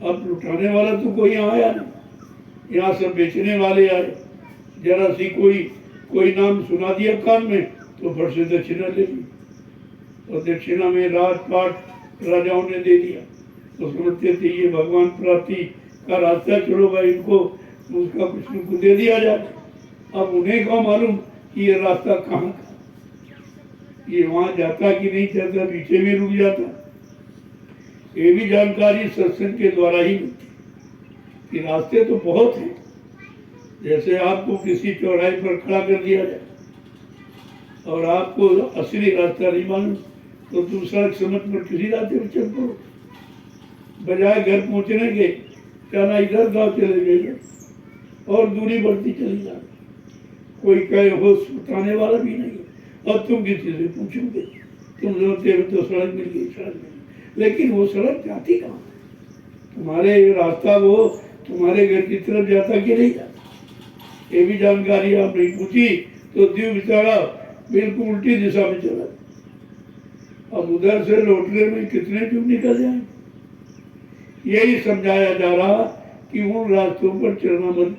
अब लुटाने वाला तो कोई यहाँ आया नहीं, यहाँ सब बेचने वाले आए। जरा सी कोई नाम सुना दिया कान में तो फट से दक्षिणा ले ली, और दक्षिणा में राजपाट राजाओं ने दे दिया। तो समझते थे ये भगवान प्राप्ति का रास्ता, चलो भाई इनको उसका कुछ न कुछ दे दिया जाए। अब उन्हें को मालूम कि ये रास्ता कहाँ का, ये वहाँ जाता कि नहीं जाता, पीछे भी रुक जाता। ये भी जानकारी सत्संग के द्वारा ही मिलती कि रास्ते तो बहुत हैं। जैसे आपको किसी चौराहे पर खड़ा कर दिया जाए और आपको असली रास्ता नहीं मालूम, तो तुम सड़क समझ पर किसी रास्ते पर चल पड़ो, बजाय घर पहुंचने के क्या ना इधर गाँव चले गए और दूरी बढ़ती चली जा रही। कोई कहे होश बताने वाला भी नहीं है। और तुम किसी से पूछोगे, तुम समझते हो तो सड़क मिल गई, सड़क मिल गई, लेकिन वो सड़क जाती कहाँ है? तुम्हारे रास्ता वो तुम्हारे घर की तरफ जाता कि नहीं जाता, ये भी जानकारी आप नहीं पूछी तो जीव बेचारा बिल्कुल उल्टी दिशा में चला। अब उधर से लौटने में कितने जीव निकल जाए, यही समझाया जा रहा कि उन रास्तों पर चलना मत,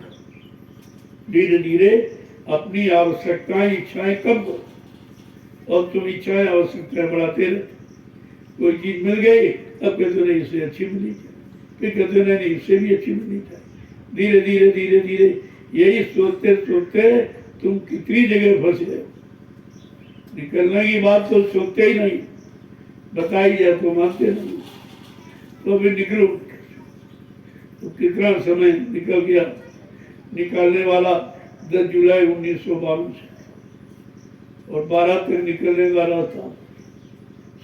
धीरे धीरे अपनी आवश्यकताएं इच्छाएं कम करो, और तुम इच्छाएं आवश्यकताएं बढ़ाते रहे। कोई चीज मिल गई, अब कहते नहीं इससे अच्छी मिलनी चाहिए, फिर कहते नहीं इससे भी अच्छी मिलनी चाहिए। धीरे धीरे धीरे धीरे यही सोचते सोचते तुम कितनी जगह फंस गए। निकलने की बात तो सोचते ही नहीं, बताई जाए तो मानते नहीं, तो फिर निकलो। तो कितना समय निकल गया, निकालने वाला 10 जुलाई 1952 से, और 12 तक निकलने वाला था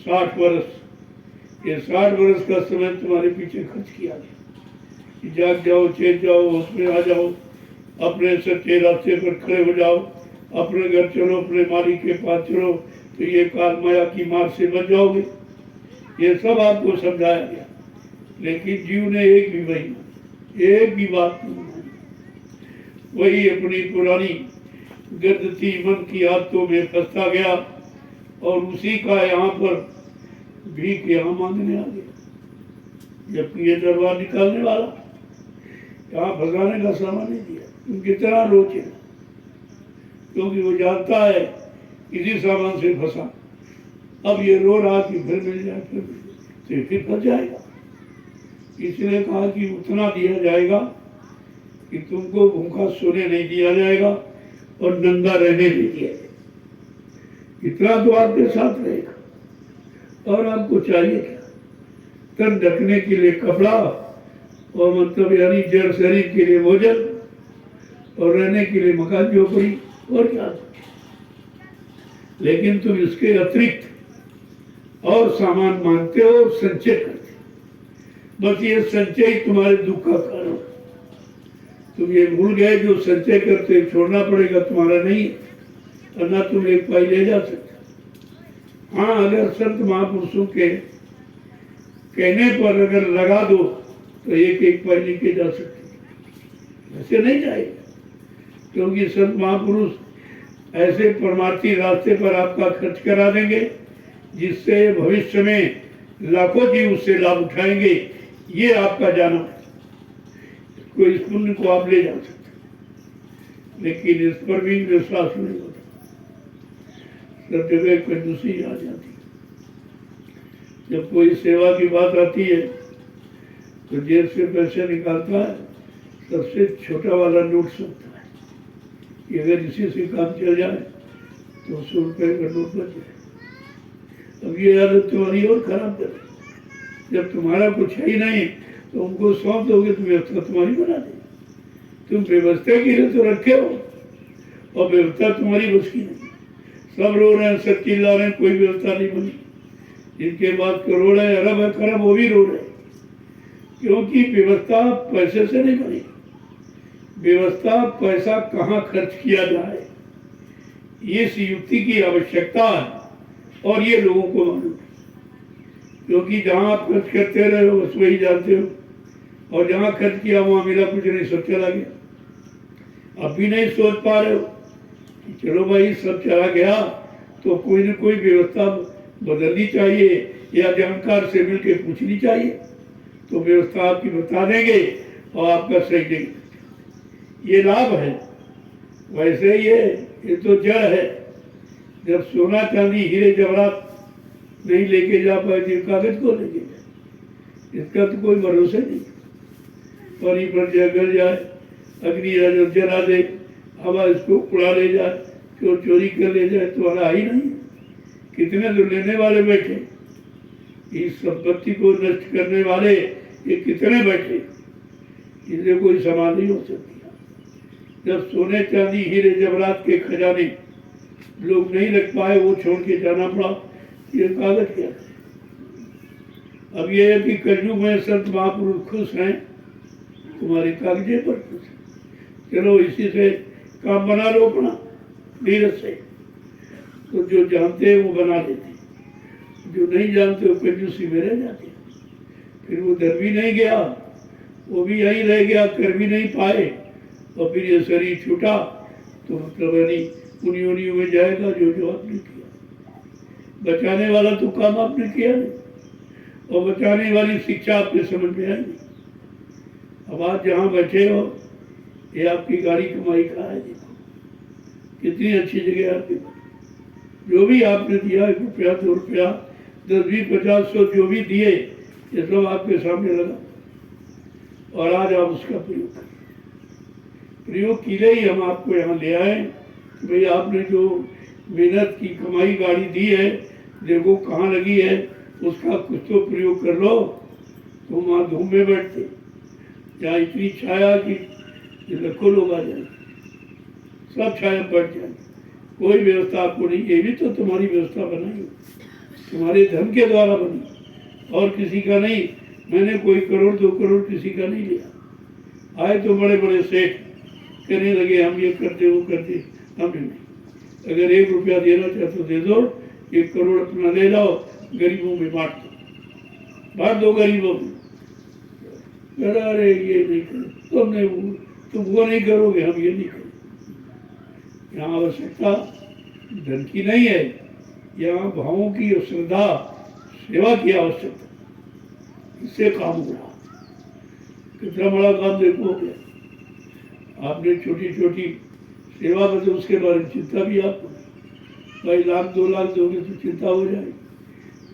60 वर्ष। ये 60 वर्ष का समय तुम्हारे पीछे खर्च किया गया। जाग जाओ, चेत जाओ, उसमें आ जाओ, अपने सच्चे रास्ते पर खड़े हो जाओ, अपने घर चलो, अपने मालिक के पास चलो, तो ये काल माया की मार से बच जाओगे। ये सब आपको समझाया गया, लेकिन जीव ने एक भी बात नहीं मानी। वही अपनी पुरानी गदती मन की आदतों में फंसता गया, और उसी का यहाँ पर भीख यहाँ मांगने आ गया। जबकि ये दरबार निकालने वाला यहाँ फंसाने का सामान नहीं दिया। तुम कितना रोचे, क्योंकि वो जानता है इसी सामान से फंसा। अब ये रो रहा कि फिर मिल जाए, फिर फंस जाएगा। इसलिए कहा कि उतना दिया जाएगा कि तुमको भूखा सोने नहीं दिया जाएगा और नंगा रहने नहीं दिया जाएगा। इतना तो आपके साथ रहेगा, और आपको चाहिए क्या? तन ढकने के लिए कपड़ा, और मतलब यानी जड़ शरीर के लिए भोजन, और रहने के लिए मकान झोपड़ी, और क्या? लेकिन तुम इसके अतिरिक्त और सामान मांगते हो, संचय करते। बस ये संचय तुम्हारे दुख का कारण। तुम ये भूल गए जो संचय करते छोड़ना पड़ेगा, तुम्हारा नहीं, और ना तुम एक पाई ले जा सकते। हाँ, अगर संत महापुरुषों के कहने पर अगर लगा दो तो एक पाई लेके जा सकते, ऐसे नहीं जाएगा। क्योंकि संत महापुरुष ऐसे परमार्थी रास्ते पर आपका खर्च करा देंगे जिससे भविष्य में लाखों जीव उससे लाभ उठाएंगे। ये आपका जाना है, कोई इस पुण्य को आप ले जा सकते, लेकिन इस पर भी विश्वास नहीं होता। सब जगह कंजूसी आ जाती। जब कोई सेवा की बात आती है तो जेब से पैसे निकालता है, सबसे छोटा वाला नोट सकता है कि अगर इसी से काम चल जाए तो 100 रुपये का नोट बच जाए। अब ये आदत तुम्हारी और खराब कर, जब तुम्हारा कुछ है ही नहीं तो उनको सौंप दोगे तो व्यवस्था तुम्हारी बना देगी। तुम व्यवस्था के लिए तो रखे हो और व्यवस्था तुम्हारी बस की नहीं। सब रो रहे हैं, सब चिल्ला रहे हैं, कोई व्यवस्था नहीं बनी। जिनके पास करोड़ है, अरब है, खरब, वो भी रो रहे हैं, क्योंकि व्यवस्था पैसे से नहीं बनी। व्यवस्था पैसा कहाँ खर्च किया जाए, ये इस युक्ति की आवश्यकता है और ये लोगों को मालूम है। क्योंकि जहाँ आप खर्च करते रहे हो बस वही जानते हो, और जहाँ खर्च किया वहाँ मिला कुछ नहीं, सब चला गया। अब भी नहीं सोच पा रहे हो कि चलो भाई सब चला गया तो कोई न कोई व्यवस्था बदलनी चाहिए या जानकार से मिलकर पूछनी चाहिए, तो व्यवस्था आपकी बता देंगे और आपका सही देंगे। ये लाभ है। वैसे ये तो जड़ है। जब सोना चांदी हीरे जवाहरात नहीं लेके जा पाए तो कागज को लेके जाए, इसका तो कोई भरोसा नहीं। पानी पर जल जाए, अग्नि जला दे, हवा इसको उड़ा ले जाए, चोरी कर ले जाए तो वाला ही नहीं। कितने तो लेने वाले बैठे, इस संपत्ति को नष्ट करने वाले ये कितने बैठे, इसे कोई सवाल नहीं हो सकती। जब सोने चांदी हीरे जवाहरात के खजाने लोग नहीं रख पाए, वो छोड़ के जाना पड़ा, ये कागज क्या है। अब ये है कि कलयुग में संत महापुरुष खुश हैं, तुम्हारे कागजे पर खुश है। चलो इसी से काम बना लो अपना धीरज से। तो जो जानते हैं वो बना लेते, जो नहीं जानते वो कंजूसी में रह जाते। फिर वो डर भी नहीं गया, वो भी यहीं रह गया, कर भी नहीं पाए, और फिर ये शरीर छूटा तो मतलब उन्हीं में जाएगा जो आपने किया। बचाने वाला तो काम आपने किया नहीं, और बचाने वाली शिक्षा आपके समझ में आई नहीं। अब आज जहाँ बैठे हो ये आपकी गाड़ी कमाई का है, देखो कितनी अच्छी जगह आपके पास। जो भी आपने दिया, 1 रुपया 2 रुपया 10 20 50 100 जो भी दिए, ये सब आपके सामने लगा, और आज आप उसका प्रयोग करें। प्रयोग के लिए ही हम आपको यहाँ ले आए। भाई आपने जो मेहनत की कमाई गाड़ी दी है, देखो कहाँ लगी है, उसका कुछ तो प्रयोग कर लो। तो वहाँ धूम में बैठते, जहाँ इतनी छाया कि लाखों लोग आ जाए, सब छाया बैठ जाए, कोई व्यवस्था आपको नहीं। ये भी तो तुम्हारी व्यवस्था बनाई, तुम्हारे धन के द्वारा बनी, और किसी का नहीं। मैंने कोई करोड़ 2 करोड़ किसी का नहीं लिया। आए तो बड़े बड़े सेठ कहने लगे हम ये करते वो करते, हमने नहीं। अगर 1 रुपया देना चाहते तो दे दो, 1 करोड़ अपना ले जाओ, गरीबों में बांट दो गरीबों में। अरे ये नहीं करो, तुम वो नहीं करोगे, हम ये नहीं करेंगे। यहाँ आवश्यकता धन की नहीं है, यहाँ भावों की और श्रद्धा सेवा की आवश्यकता, इससे काम हो रहा। कितना बड़ा काम देखो हो गया। आपने छोटी छोटी सेवा में तो उसके बारे में चिंता भी आपको, भाई 1 लाख 2 लाख दोगे तो चिंता हो जाएगी,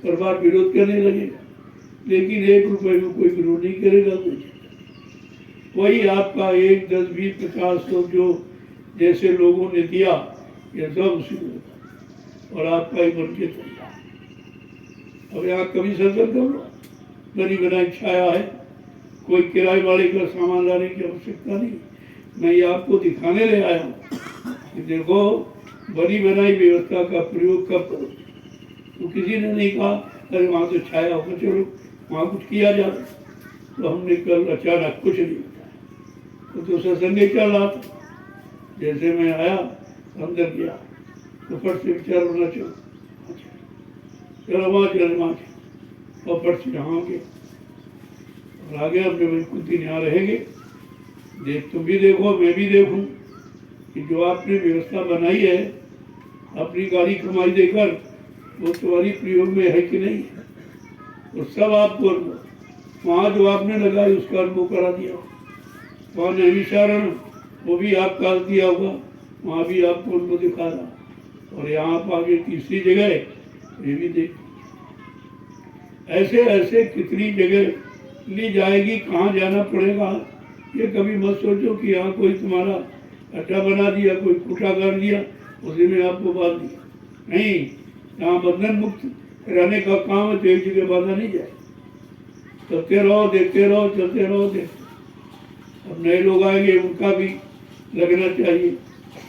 परिवार विरोध करने लगेगा। लेकिन 1 रुपये में कोई विरोध नहीं करेगा, कोई वही आपका 1 10 20 50 100 जो जैसे लोगों ने दिया, ये सब उसी में, और आपका ही बन के तैयार। अब यहाँ कभी सर्जन कर लो, बनी बनाई छाया है, कोई किराए वाले का सामान लाने की आवश्यकता नहीं। मैं ये आपको दिखाने ले आया हूँ कि देखो बनी बनाई व्यवस्था का प्रयोग कब करो। तो किसी ने नहीं कहा अरे वहाँ तो छाया होगा, चलो वहाँ कुछ किया जाए। तो हमने कल अचानक कुछ नहीं बताया, तो सत्संग चल रहा था। जैसे मैं आया अंदर गया तो फट से विचार होना चलो वहाँ और फट से यहाँ गया और आगे अपने भाई कुछ दिन यहाँ रहेंगे। देख तुम भी देखो, मैं भी देखूं कि जो आपने व्यवस्था बनाई है अपनी गाड़ी कमाई देकर, वो तुम्हारी प्रयोग में है कि नहीं है। और सब आपको वहाँ जो आपने लगाई उसका अनुभव करा दिया, वहाँ नैमिषारण वो भी आपका दिया होगा, वहाँ भी आपको अनुभव दिखा रहा। और यहाँ आप आगे तीसरी जगह ये भी देख, ऐसे ऐसे कितनी जगह ली जाएगी, कहाँ जाना पड़ेगा। ये कभी मत सोचो कि यहाँ कोई तुम्हारा अड्डा बना दिया, कोई खूटा कर दिया, उसी में आपको बांध दिया। नहीं, यहाँ बंधन मुक्त रहने का काम है, तो एक जगह बांधा नहीं जाए। चलते रहो, देखते रहो, चलते रहो, देखते। अब नए लोग आएंगे, उनका भी लगना चाहिए।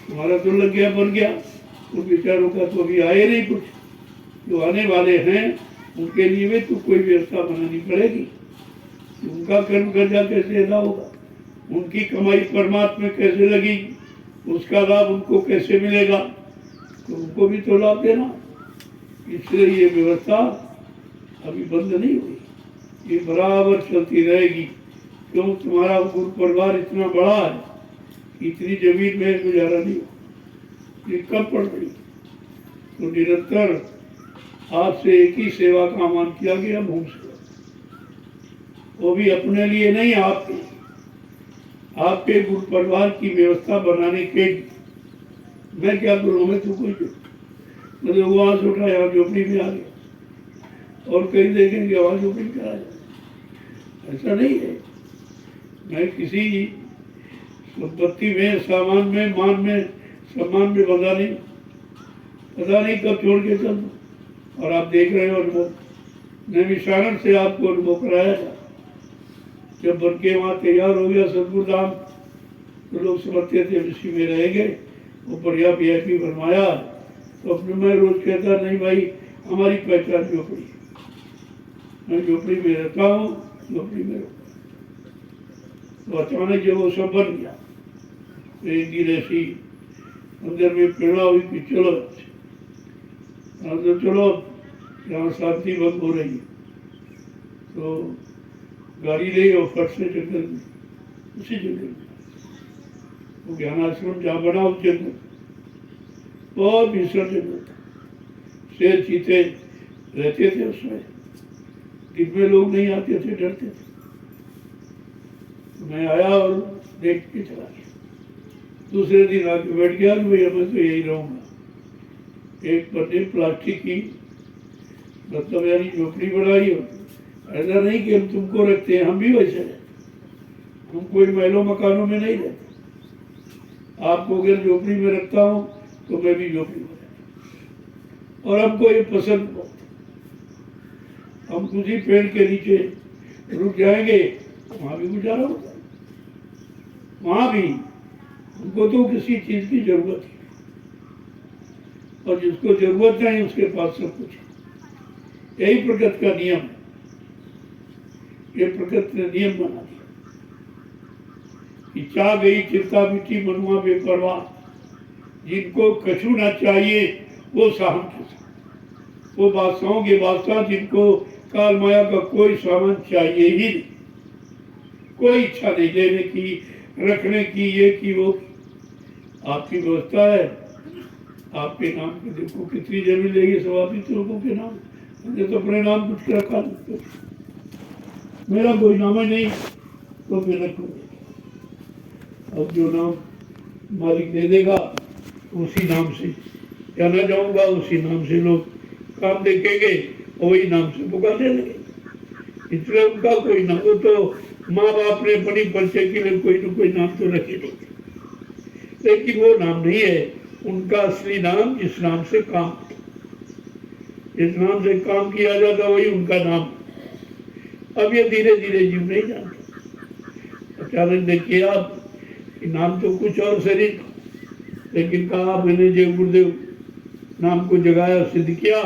हमारा तो लग गया, बन गया, उन बेचारों का तो अभी आए नहीं कुछ। जो आने वाले हैं उनके लिए भी तो कोई व्यवस्था बनानी पड़ेगी। उनका कर्म कर्जा कैसे अदा होगा, उनकी कमाई परमात्मा कैसे लगेगी, उसका लाभ उनको कैसे मिलेगा, तो उनको भी तो लाभ देना। इसलिए ये व्यवस्था अभी बंद नहीं हुई, ये बराबर चलती रहेगी। क्यों? तुम्हारा गुरु परिवार इतना बड़ा है कि इतनी जमीन में गुजारा नहीं हो, ये कम पड़ रही। तो निरंतर आपसे एक ही सेवा का आह्वान किया गया, भूम सेवा। वो भी अपने लिए नहीं, आपके गुरु परिवार की व्यवस्था बनाने के लिए। मैं क्या करूँ, हमें तो कोई मतलब वहाँ से उठा यहाँ झोपड़ी में आ गया, और कहीं देखेंगे वहाँ झोपड़ी में आ जाए, ऐसा नहीं है। मैं किसी संपत्ति में, सामान में, मान में, सम्मान में बंधा नहीं, पता नहीं कब छोड़ के चल दूं। और आप देख रहे हो अनुभव, नैमिषारण्य से आपको अनुभव कराया था। जब बन के वहाँ तैयार हो गया सदगुरु धाम, तो लोग समझते थे इसी में रहेंगे, वो बढ़िया VIP बनवाया। तो अपने मैं रोज कहता, नहीं भाई, हमारी पहचान झोपड़ी, मैं झोपड़ी में रहता हूँ, झोपड़ी में रहता। तो अचानक जब वो सब बन गया, तो एक दिन ऐसी अंदर में प्रेरणा हुई कि चलो तो चलो, यहाँ शांति भंग हो रही है। तो गाड़ी ले और फट से जंगल में, उसी जंगल में वो ज्ञान आश्रम जहाँ बना, उस जंगल बहुत भीषण जंगल, शेर चीते रहते थे उसमें। दिन में लोग नहीं आते थे, डरते थे। मैं आया और देख के चला गया। दूसरे दिन आके बैठ गया, भैया मैं तो यही रहूँगा। एक पन्ने प्लास्टिक की, मतलब यानी झोपड़ी बनाई हो। ऐसा नहीं कि हम तुमको रखते हैं, हम भी वैसे रहते, हम कोई महलों मकानों में नहीं रहते। आपको अगर झोपड़ी में रखता हूँ तो मैं भी झोपड़ी में रहता। और हमको ये पसंद बहुत, हम उसी पेड़ के नीचे रुक जाएंगे, वहाँ भी गुजारा होता है। वहाँ भी हमको तो किसी चीज की जरूरत है, और जिसको जरूरत नहीं उसके पास सब कुछ है। यही प्रकृति का नियम है, ये प्रकृति ने नियम बना दिया कि चाह गई चिंता मिट्टी मनुआ बेपरवाह, जिनको कछु ना चाहिए वो साहम के साथ, वो बादशाहों के बादशाह जिनको काल माया का कोई सामान चाहिए ही नहीं, कोई इच्छा नहीं लेने की, रखने की, ये की वो की। आपकी व्यवस्था है, आपके नाम पे देखो कितनी जमीन लेगी, सभापित लोगों के नाम। मैंने तो अपने नाम कुछ रखा, मेरा कोई नाम ही नहीं, तो मैं रखूँगा। अब जो नाम मालिक दे देगा उसी नाम से जाना जाऊंगा, उसी नाम से लोग काम देखेंगे और वही नाम से पुकारने लगे। इसलिए उनका कोई नाम, वो तो माँ बाप ने अपनी परिचय के लिए कोई न कोई नाम तो रखे नहीं, लेकिन वो नाम नहीं है उनका असली नाम। जिस नाम से काम, जिस नाम से काम किया जाता वही उनका नाम। अब ये धीरे धीरे जीव नहीं जानते। अचानक देखिए आप, नाम तो कुछ और शरीर, लेकिन कहा मैंने जय गुरुदेव नाम को जगाया, सिद्ध किया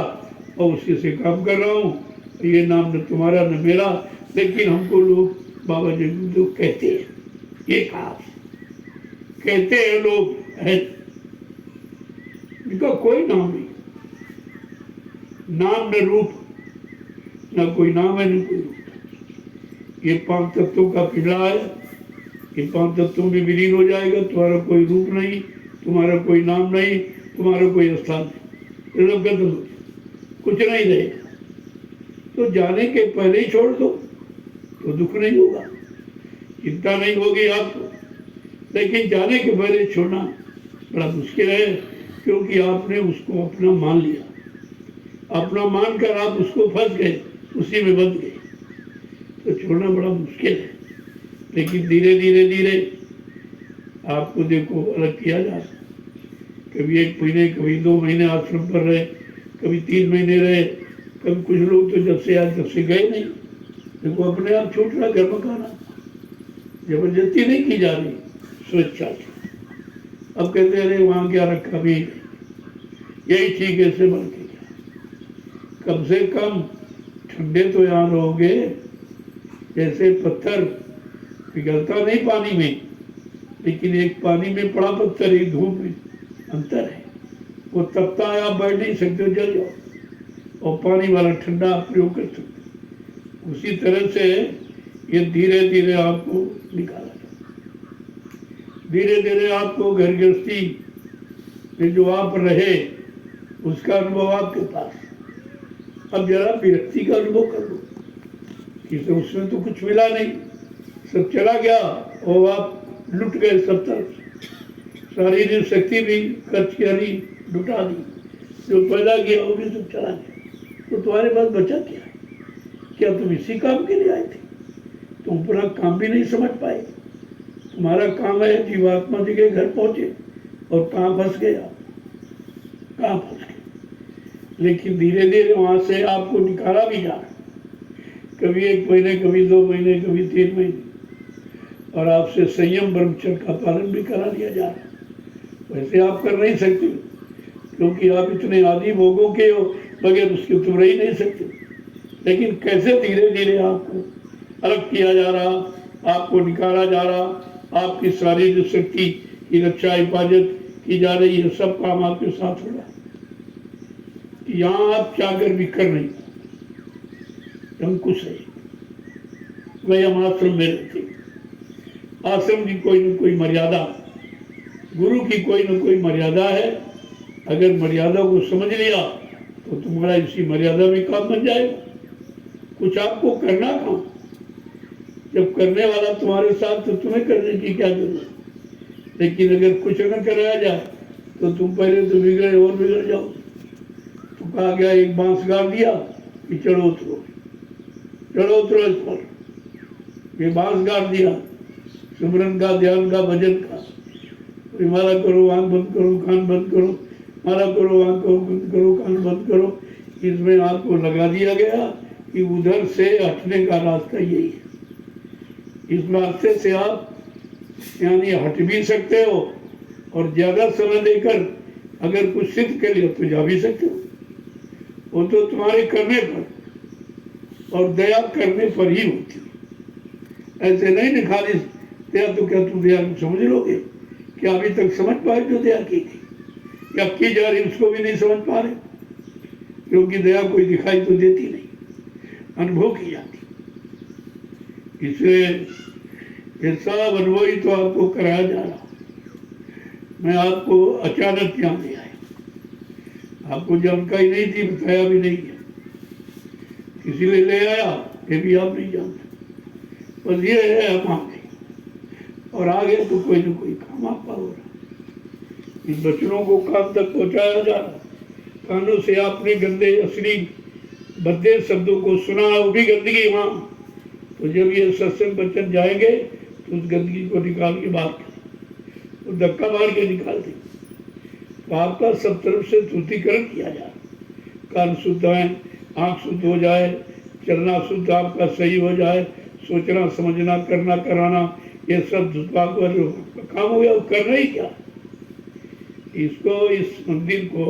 और उसी से काम कर रहा हूँ। ये नाम न तुम्हारा न मेरा, लेकिन हमको लोग बाबा जय गुरुदेव कहते हैं। ये कहा कहते हैं लोग, है इनका कोई नाम नहीं, नाम न रूप, न कोई नाम है न कोई रूप। ये 5 तत्वों का पिंडा है, ये 5 तत्वों में विलीन हो जाएगा। तुम्हारा कोई रूप नहीं, तुम्हारा कोई नाम नहीं, तुम्हारा कोई स्थान नहीं, ये लोग कुछ नहीं रहेगा। तो जाने के पहले ही छोड़ दो तो दुख नहीं होगा, चिंता नहीं होगी आपको। लेकिन जाने के पहले छोड़ना बड़ा मुश्किल है, क्योंकि आपने उसको अपना मान लिया। अपना मानकर आप उसको फंस गए, उसी में बंध गए, तो छोड़ना बड़ा मुश्किल है। लेकिन धीरे धीरे धीरे आपको देखो अलग किया जा सकता। कभी 1 महीने, कभी 2 महीने आश्रम पर रहे, कभी 3 महीने रहे, कभी कुछ लोग तो जब से आज तब से गए नहीं। देखो अपने आप छूट रहा घर मकाना, जबरदस्ती नहीं की जा रही, स्वेच्छा से। अब कहते अरे वहाँ क्या रखा भी, यही ठीक है, इससे बढ़ के क्या। कम से कम ठंडे तो यहाँ रहोगे, जैसे पत्थर पिघलता नहीं पानी में, लेकिन एक पानी में पड़ा पत्थर एक धूप में अंतर है। वो तपता है, आप बैठ नहीं सकते, जल जाओ, और पानी वाला ठंडा आप प्रयोग कर सकते। उसी तरह से ये धीरे धीरे आपको निकाला जाए, धीरे धीरे आपको घर गृहस्थी में जो आप रहे उसका अनुभव आपके पास। अब जरा विरक्ति का अनुभव कर लो कि तो उसमें तो कुछ मिला नहीं, सब चला गया और आप लुट गए सब तरफ, शारीरिक शक्ति भी खर्च करी, लुटा दी, जो पैदा किया वो भी सब चला गया, तो तुम्हारे पास बचा क्या? क्या तुम इसी काम के लिए आए थे? तुम अपना काम भी नहीं समझ पाए। तुम्हारा काम है जीवात्मा जी के घर पहुंचे, और कहाँ फंस गए आप, कहाँ फंस गए। लेकिन धीरे धीरे वहां से आपको निकाला भी जा रहा, कभी 1 महीने, कभी 2 महीने, कभी 3 महीने, और आपसे संयम ब्रह्मचर्य का पालन भी करा दिया जा रहा। वैसे आप कर नहीं सकते, क्योंकि आप इतने आदि भोगों के हो, बगैर उसके तुम रह ही नहीं सकते। लेकिन कैसे धीरे धीरे आपको अलग किया जा रहा, आपको निकाला जा रहा, आपकी शारीरिक शक्ति की रक्षा हिफाजत की जा रही है, सब काम आपके साथ हो रहा है। यहाँ आप चाहकर भी कर नहीं, हम कुछ है। वही हम आश्रम में रहते, आश्रम की कोई न कोई मर्यादा, गुरु की कोई न कोई मर्यादा है। अगर मर्यादा को समझ लिया तो तुम्हारा इसी मर्यादा में काम बन जाएगा। कुछ आपको करना काम, जब करने वाला तुम्हारे साथ तो तुम्हें करने की क्या जरूरत। लेकिन अगर कुछ न कराया जाए तो तुम पहले तो बिगड़े और बिगड़ जाओ। तो कहा गया एक बांस गाड़ दिया कि चढ़ो उतरो, चढ़ो उतरो इस पर, ये बांस गाड़ दिया सिमरन का, ध्यान का, भजन का। माला करो, आंख बंद करो, कान बंद करो, माला करो, आंख बंद करो, कान बंद करो। इसमें आपको लगा दिया गया कि उधर से हटने का रास्ता यही है। इस रास्ते से आप यानी हट भी सकते हो, और ज्यादा समय देकर अगर कुछ सिद्ध कर लिया तो जा भी सकते हो। वो तो तुम्हारे करने पर और दया करने पर ही होती है। ऐसे नहीं न खाली दया, तो क्या तुम दया समझ लोगे? क्या अभी तक समझ पाए जो दया की थी, या की जा रही उसको भी नहीं समझ पा रहे? क्योंकि दया कोई दिखाई तो देती नहीं, अनुभव की जाती। इसलिए ये सब अनुभव ही तो आपको कराया जा रहा। मैं आपको अचानक यहाँ ले आया, आपको जानकारी नहीं थी, बताया भी नहीं है, किसी ने ले आया ये भी आप नहीं जानते। बस ये है हम आ गए, और आगे तो कोई ना कोई काम आपका हो रहा। इन बच्चों को काम तक पहुंचाया जा रहा। कानों से आपने गंदे अश्लील भद्दे शब्दों को सुना, वो भी गंदगी वहाँ। तो जब ये सत्संग बच्चन जाएंगे तो उस गंदगी को निकाल के बाहर करें, तो धक्का मार के निकाल दें। तो आपका सब तरफ से शुद्धिकरण किया जाए, कान शुद्ध है, आँख शुद्ध हो जाए, चलना शुद्ध आपका सही हो जाए, सोचना समझना करना कराना ये सब दुष्भाग का काम हो गया। करना ही क्या, इसको इस मंदिर को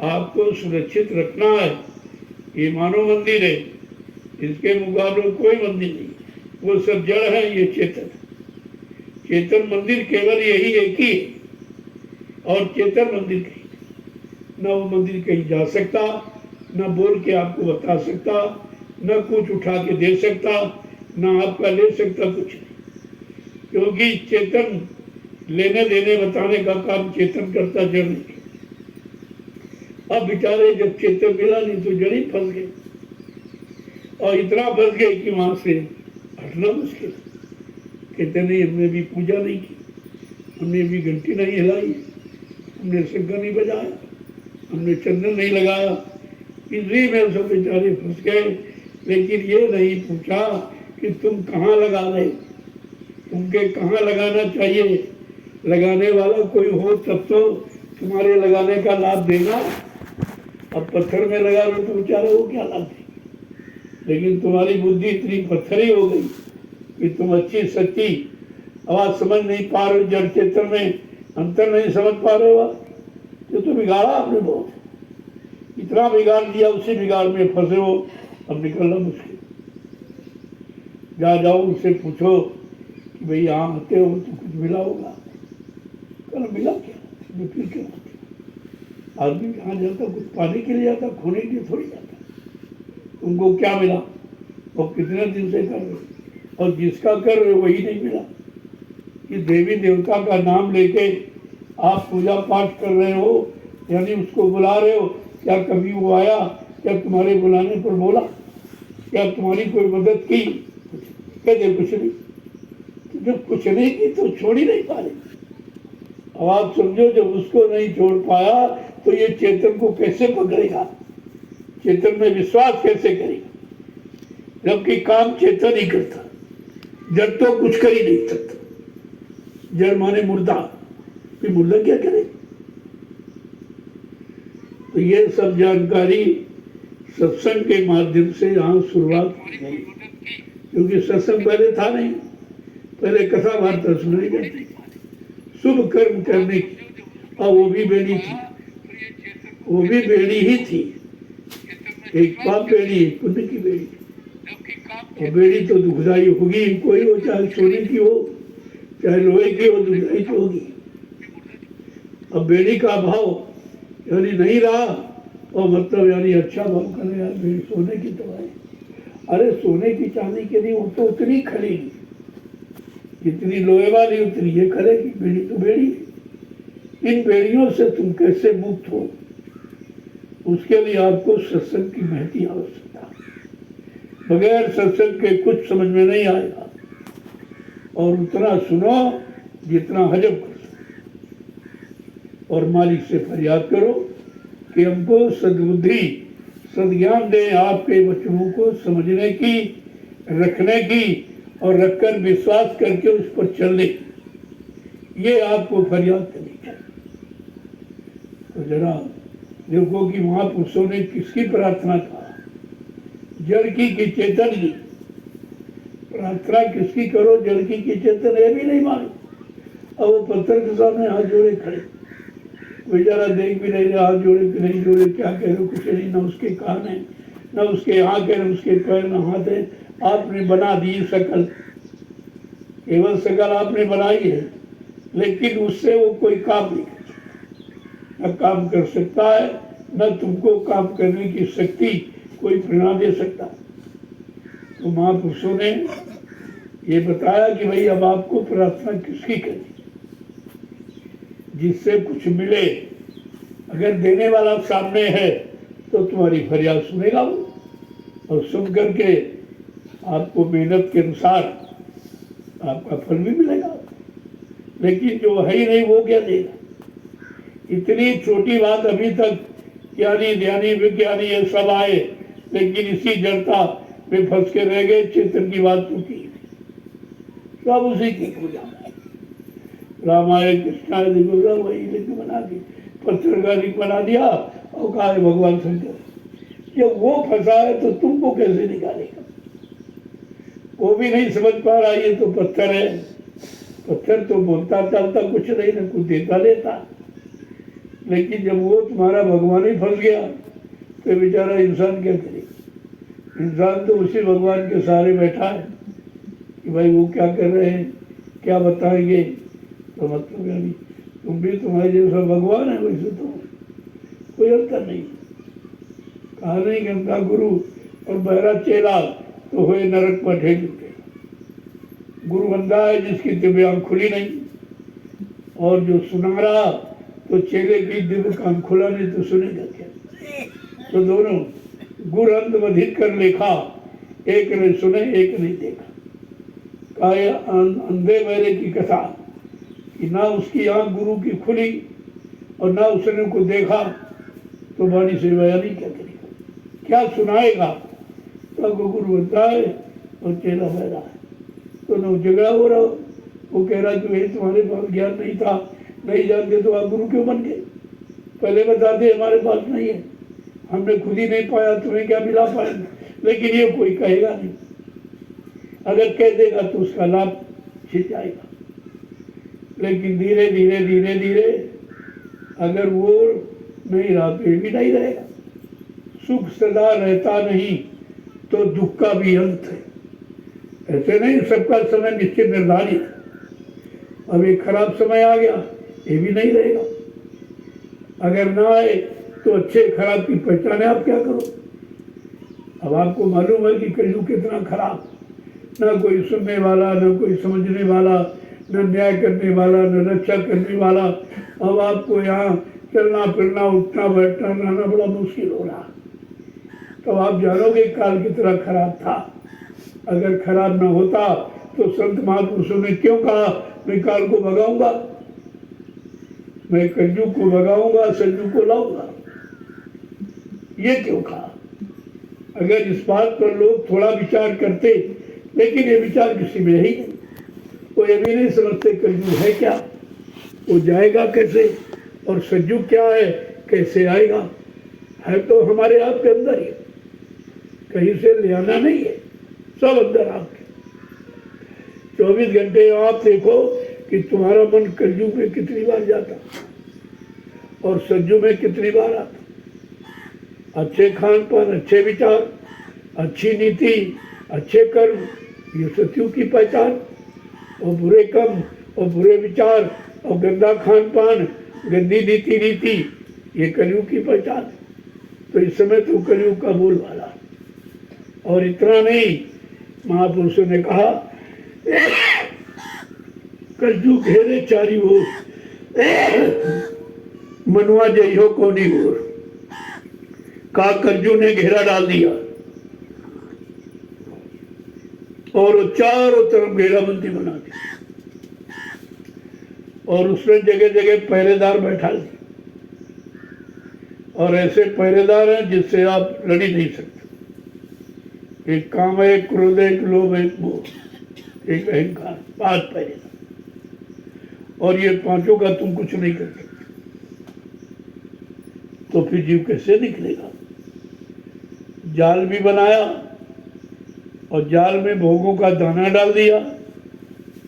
आपको सुरक्षित रखना है। ये मानव मंदिर है, इसके मुकाबले कोई मंदिर नहीं। वो सब जड़ है, ये चेतन। चेतन मंदिर केवल यही एक ही है, और चेतन मंदिर कहीं न, वो मंदिर कहीं जा सकता, न बोल के आपको बता सकता, न कुछ उठा के दे सकता, न आपका ले सकता, कुछ नहीं। क्योंकि चेतन लेने देने बताने का काम चेतन करता, जड़ नहीं। अब बेचारे जब चेतन मिला नहीं तो जड़ ही फंस गए, और इतना फंस गए कि वहां से हटना मुश्किल। कहते नहीं, हमने भी पूजा नहीं की, हमने भी घंटी नहीं हिलाई, हमने शंकर नहीं बजाया, हमने चंदन नहीं लगाया, इसी में सब बेचारे फंस गए। लेकिन ये नहीं पूछा कि तुम कहाँ लगा रहे, तुमके कहाँ लगाना चाहिए। लगाने वाला कोई हो तब तो तुम्हारे लगाने का लाभ देगा। अब पत्थर में लगा लो तो बेचारे वो क्या लाभ देंगे। लेकिन तुम्हारी बुद्धि इतनी पत्थरी हो गई कि तुम अच्छी सच्ची आवाज समझ नहीं पा रहे हो, जड़ चेतन में अंतर नहीं समझ पा रहे हो। तो बिगाड़ा आपने बहुत, इतना बिगाड़ दिया, उसी बिगाड़ में फंसे हो, अब निकलना मुश्किल। जा जाओ उनसे पूछो कि भाई यहाँ आते हो तो कुछ मिला होगा। कल मिला क्या, फिर क्या आदमी यहाँ जाता कुछ पाने के लिए जाता, खोने के लिए थोड़ी जाता। तुमको क्या मिला और कितने दिन से कर रहे हो, और जिसका कर रहे हो वही नहीं मिला। कि देवी देवता का नाम लेके आप पूजा पाठ कर रहे हो, यानी उसको बुला रहे हो, क्या कभी वो आया, क्या तुम्हारे बुलाने पर बोला, क्या तुम्हारी कोई मदद की? कहते कुछ नहीं। तो जब कुछ नहीं की तो छोड़ ही नहीं पा रहे। अब आप समझो, जब उसको नहीं छोड़ पाया तो ये चेतन को कैसे पकड़ेगा, चेतन में विश्वास कैसे करेगा, जबकि काम चेतन ही करता, जड़ तो कुछ कर ही नहीं सकता। जड़ माने मुर्दा, फिर मुर्दा क्या करे? तो ये सब जानकारी सत्संग के माध्यम से यहाँ शुरुआत की गई, क्योंकि सत्संग पहले था नहीं, पहले कथा वार्ता सुनाई जाती, शुभ कर्म करने की, और वो भी बेड़ी थी, वो भी बेड़ी ही थी, एक पाप बेड़ी, एक पुण्य की बेड़ी। और बेड़ी तो दुखदाई होगी, कोई हो, चाहे सोने की हो चाहे लोहे की हो, दुखदाई तो होगी। अब बेड़ी का भाव यानी नहीं रहा, और मतलब यानी अच्छा भाव करे यार, बेड़ी सोने की तो है। अरे सोने की चांदी के लिए वो तो उतनी खरीदी, जितनी लोहे वाली उतनी ये खरेगी, बेड़ी तो बेड़ी। इन बेड़ियों से तुम कैसे मुक्त हो, उसके लिए आपको सत्संग की महती आवश्यकता है। बगैर सत्संग के कुछ समझ में नहीं आएगा, और उतना सुनो जितना हजम कर सको, और मालिक से फरियाद करो कि हमको सद्बुद्धि सद्ज्ञान दे, आपके वचनों को समझने की, रखने की, और रखकर विश्वास करके उस पर चलने की, ये आपको फरियाद करनी चाहिए। तो जरा देखो कि महापुरुषों ने किसकी प्रार्थना कहा, जड़ की कि चेतन की? प्रार्थना किसकी करो, जड़ की कि चेतन, ये भी नहीं मालूम। अब वो पत्थर के सामने हाथ जोड़े खड़े, बेचारा देख भी नहीं रहा, हाथ जोड़े कि नहीं जोड़े, क्या कह रहे, कुछ नहीं, ना उसके कान है, ना उसके आंख है, ना उसके पैर, ना हाथ है। आपने बना दी शकल, केवल शकल आपने बनाई है, लेकिन उससे वो कोई काम नहीं कर सकता, न काम कर सकता है, न तुमको काम करने की शक्ति कोई प्रेरणा दे सकता। तो महापुरुषों ने ये बताया कि भाई अब आपको प्रार्थना किसकी करनी, जिससे कुछ मिले। अगर देने वाला सामने है तो तुम्हारी फरियाद सुनेगा वो, और सुन करके आपको मेहनत के अनुसार आपका फल भी मिलेगा। लेकिन जो है ही नहीं वो क्या देगा? इतनी छोटी बात अभी तक ज्ञानी ध्यानी विज्ञानी ये सब आए, लेकिन इसी जड़ता में फंस के रह गए। चेतन की बात चुकी, सब उसी की पूजा, रामायण कृष्णाय दिव्य वही लिख बना दी, पत्थर का लिख बना दिया, और कहा भगवान शंकर। जब वो फंसा है तो तुमको कैसे निकालेगा? वो भी नहीं समझ पा रहा, ये तो पत्थर है, पत्थर तो बोलता चालता कुछ नहीं, ना कुछ देता लेता। लेकिन जब वो तुम्हारा भगवान ही फंस गया तो बेचारा इंसान क्या करेगा? इंसान तो उसी भगवान के सहारे बैठा है कि भाई वो क्या कर रहे हैं, क्या बताएंगे। तो मतलब यानी तुम भी तुम्हारे जैसा भगवान है, वैसे तो कोई अंतर नहीं। कहा नहीं गंगा गुरु और बहरा चेला तो हुए नरक पर ढेर चुके। गुरु बंदा है जिसकी दिव्य आंख खुली नहीं, और जो सुना रहा तो चेले की दिव्य कान खुला नहीं, तो सुनेगा क्या? तो दोनों गुरु अंध बधिर कर लेखा, एक ने सुने एक नहीं देखा। कहा अंधे बहरे की कथा कि ना उसकी आंख गुरु की खुली और ना उसने को देखा, तो वाणी से बयानी क्या करेगा, क्या सुनाएगा? तो गुरु बनता है और चेला बहरा है, तो न झगड़ा हो रहा हो। वो कह रहा कि भाई तुम्हारे पास ज्ञान नहीं था, नहीं जानते तो आप गुरु क्यों बन गए? पहले बताते हमारे पास नहीं है, हमने खुद ही नहीं पाया, तुम्हें क्या मिला पाएंगे? लेकिन ये कोई कहेगा नहीं। अगर कह देगा तो उसका लाभ छिप जाएगा। लेकिन धीरे धीरे धीरे धीरे अगर वो नहीं रहा तो ये भी नहीं रहेगा। सुख सदा रहता नहीं तो दुख का भी अंत है। ऐसे नहीं सबका समय निश्चित निर्धारित है। अब एक खराब समय आ गया, ये भी नहीं रहेगा। अगर ना आए तो अच्छे खराब की पहचान है, आप क्या करो। अब आपको मालूम है कि कलयुग कितना खराब, ना कोई सुनने वाला, ना कोई समझने वाला, न न्याय करने वाला, न रक्षा करने वाला। अब आपको यहाँ चलना फिरना, उठना बैठना, रहना बड़ा मुश्किल हो रहा। तब आप जानोगे काल कितना खराब था। अगर खराब न होता तो संत महापुरुषों ने क्यों कहा मैं काल को भगाऊंगा, मैं कलयुग को भगाऊंगा, सलयुग को लाऊंगा, ये क्यों कहा। अगर इस बात पर लोग थोड़ा विचार करते, लेकिन ये विचार किसी में है ही नहीं। वो ये भी नहीं समझते कलयुग है क्या, वो जाएगा कैसे, और सलयुग क्या है, कैसे आएगा। है तो हमारे आपके अंदर ही, कहीं से ले आना नहीं है, सब अंदर आपके। 24 घंटे आप देखो कि तुम्हारा मन कलयुग में कितनी बार जाता और सलयुग में कितनी बार आता। अच्छे खान पान, अच्छे विचार, अच्छी नीति, अच्छे कर्म, ये सतयुग की पहचान। और बुरे कर्म और बुरे विचार और गंदा खान पान, गंदी नीति, ये कलयुग की पहचान। तो इस समय तो कलयुग का बोलबाला। और इतना नहीं, महापुरुषों ने कहा कलयुग घेरे चारी ओर, मनुआ जई हो कोनी ओर। का कलयुग ने घेरा डाल दिया और वो चारों तरफ घेराबंदी बना दी, और उसने जगह जगह पहरेदार बैठा दिए। और ऐसे पहरेदार हैं जिससे आप लड़ ही नहीं सकते। एक काम है, एक क्रोध है, एक लोभ है, एक मोह, एक अहंकार, 5 पहरेदार। और ये पांचों का तुम कुछ नहीं कर सकते। तो फिर जीव कैसे निकलेगा। जाल भी बनाया और जाल में भोगों का दाना डाल दिया।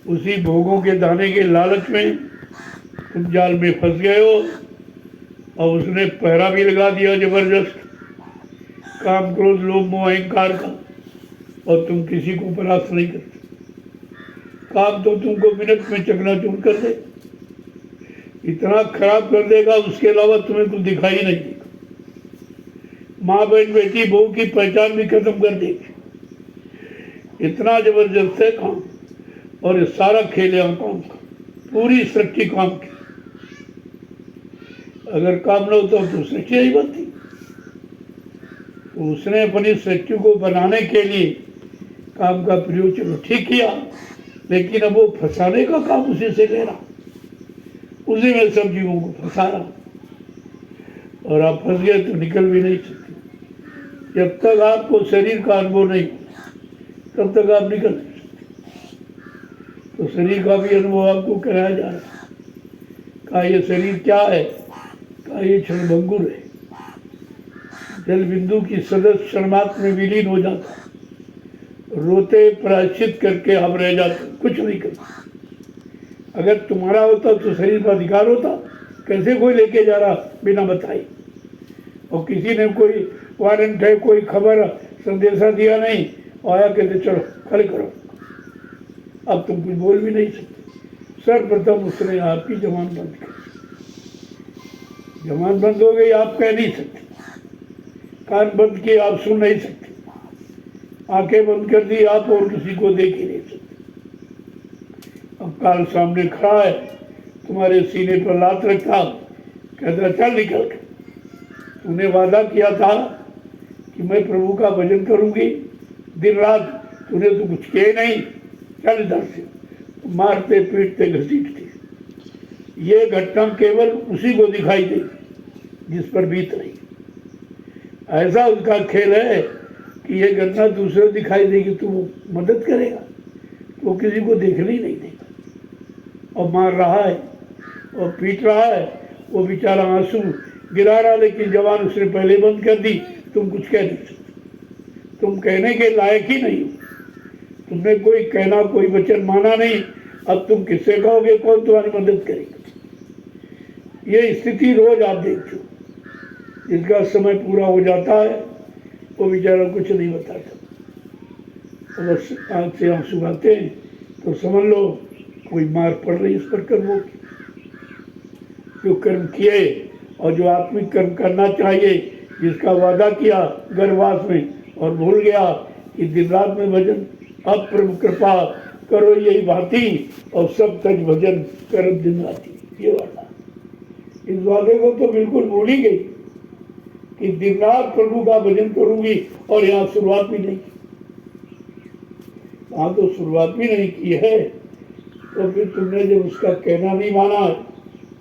उसी भोगों के दाने के लालच में तुम जाल में फंस गए हो, और उसने पहरा भी लगा दिया जबरदस्त, काम क्रोध लोभ मोह अहंकार का, और तुम किसी को परास्त नहीं करते। काम तो तुमको मिनट में चकनाचूर कर दे, इतना खराब कर देगा, उसके अलावा तुम्हें कुछ दिखाई नहीं देगा। माँ बहन बेटी बहू की पहचान भी खत्म कर देगी। इतना जबरदस्त है काम। और ये सारा खेल है काम का, पूरी सृष्टि काम की। अगर काम न होता तो सृष्टि नहीं बनती। तो उसने अपनी सृष्टि को बनाने के लिए काम का प्रयोग चलो ठीक किया, लेकिन अब वो फंसाने का काम उसी से ले रहा, उसी में सब जीवों को फंसा रहा। और आप फंस गए तो निकल भी नहीं सकते। जब तक आपको शरीर का अनुभव नहीं तब तक आप निकल नहीं सकते। तो शरीर का भी अनुभव आपको कराया जा रहा है। कहा ये शरीर क्या है, कहा ये क्षणभंगुर है। जल बिंदु की सदस्य क्षणमात्र में विलीन हो जाता, रोते प्रायश्चित करके आप रह जाते, कुछ नहीं करते। अगर तुम्हारा होता तो शरीर पर अधिकार होता, कैसे कोई लेके जा रहा बिना बताए। और किसी ने कोई वारंट है, कोई खबर संदेशा दिया नहीं, आया कहते चलो खड़े करो, अब तुम कुछ बोल भी नहीं सकते। सर्वप्रथम उसने आपकी जबान बंद कर, जबान बंद हो गई, आप कह नहीं सकते। कान बंद किए, आप सुन नहीं सकते। आंखें बंद कर दी आप, और किसी को देख ही नहीं सकते। अब काल सामने खड़ा है, तुम्हारे सीने पर लात रखा, कहता चल निकल के। तूने वादा किया था कि मैं प्रभु का भजन करूंगी दिन रात, तूने तो कुछ किया नहीं, चल इधर से। मारते पीटते घसीटते। ये घटना केवल उसी को दिखाई देगी जिस पर बीत रही। ऐसा उसका खेल है कि ये घटना दूसरे दिखाई देगी तो वो मदद करेगा, तो वो किसी को देखने ही नहीं देगा। और मार रहा है और पीट रहा है, वो बेचारा आंसू गिरा रहा, लेकिन जवान उसने पहले बंद कर दी, तुम कुछ कह नहीं सकते। तुम कहने के लायक ही नहीं हो, तुमने कोई कहना कोई वचन माना नहीं, अब तुम किससे कहोगे, कौन तुम्हारी मदद करेगा। ये स्थिति रोज आप देखो, जिसका समय पूरा हो जाता है वो बेचारा कुछ नहीं बताता, तो बस आँख से आंसू आते हैं तो समझ लो कोई मार पड़ रही इस पर कर्मों की। जो कर्म किए और जो आत्मिक कर्म करना चाहिए, जिसका वादा किया गर्भवास में और भूल गया कि दिन रात में भजन, अब प्रभु कृपा करो यही भांति और सब तक भजन कर दिन राती, ये वादा। इस वादे को तो बिल्कुल भूल ही गई कि दिन रात प्रभु का भजन करूंगी, और यहाँ शुरुआत भी नहीं की। यहाँ तो शुरुआत भी नहीं की है, तो फिर तुमने जब उसका कहना नहीं माना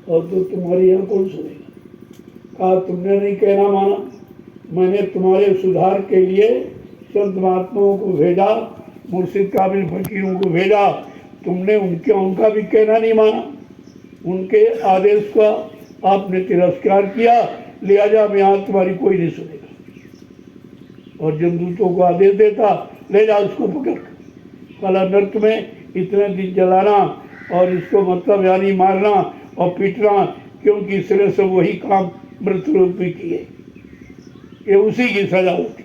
और तो तुम्हारी यहाँ कौन सुनेगा। कहा तुमने नहीं कहना माना, मैंने तुम्हारे सुधार के लिए संत महात्माओं को भेजा, मुर्शिद काबिल फकीरों को भेजा, तुमने उनका भी कहना नहीं माना, उनके आदेश का आपने तिरस्कार किया, लिहाजा मैं यहाँ तुम्हारी कोई नहीं सुनेगा। और जमदूतों को आदेश देता, ले जा उसको पकड़ कला नर्क में इतने दिन जलाना, और इसको मतलब यानी मारना और पीटना, क्योंकि इसने सब वही काम मृत रूप में किए, ये उसी की सजा होती।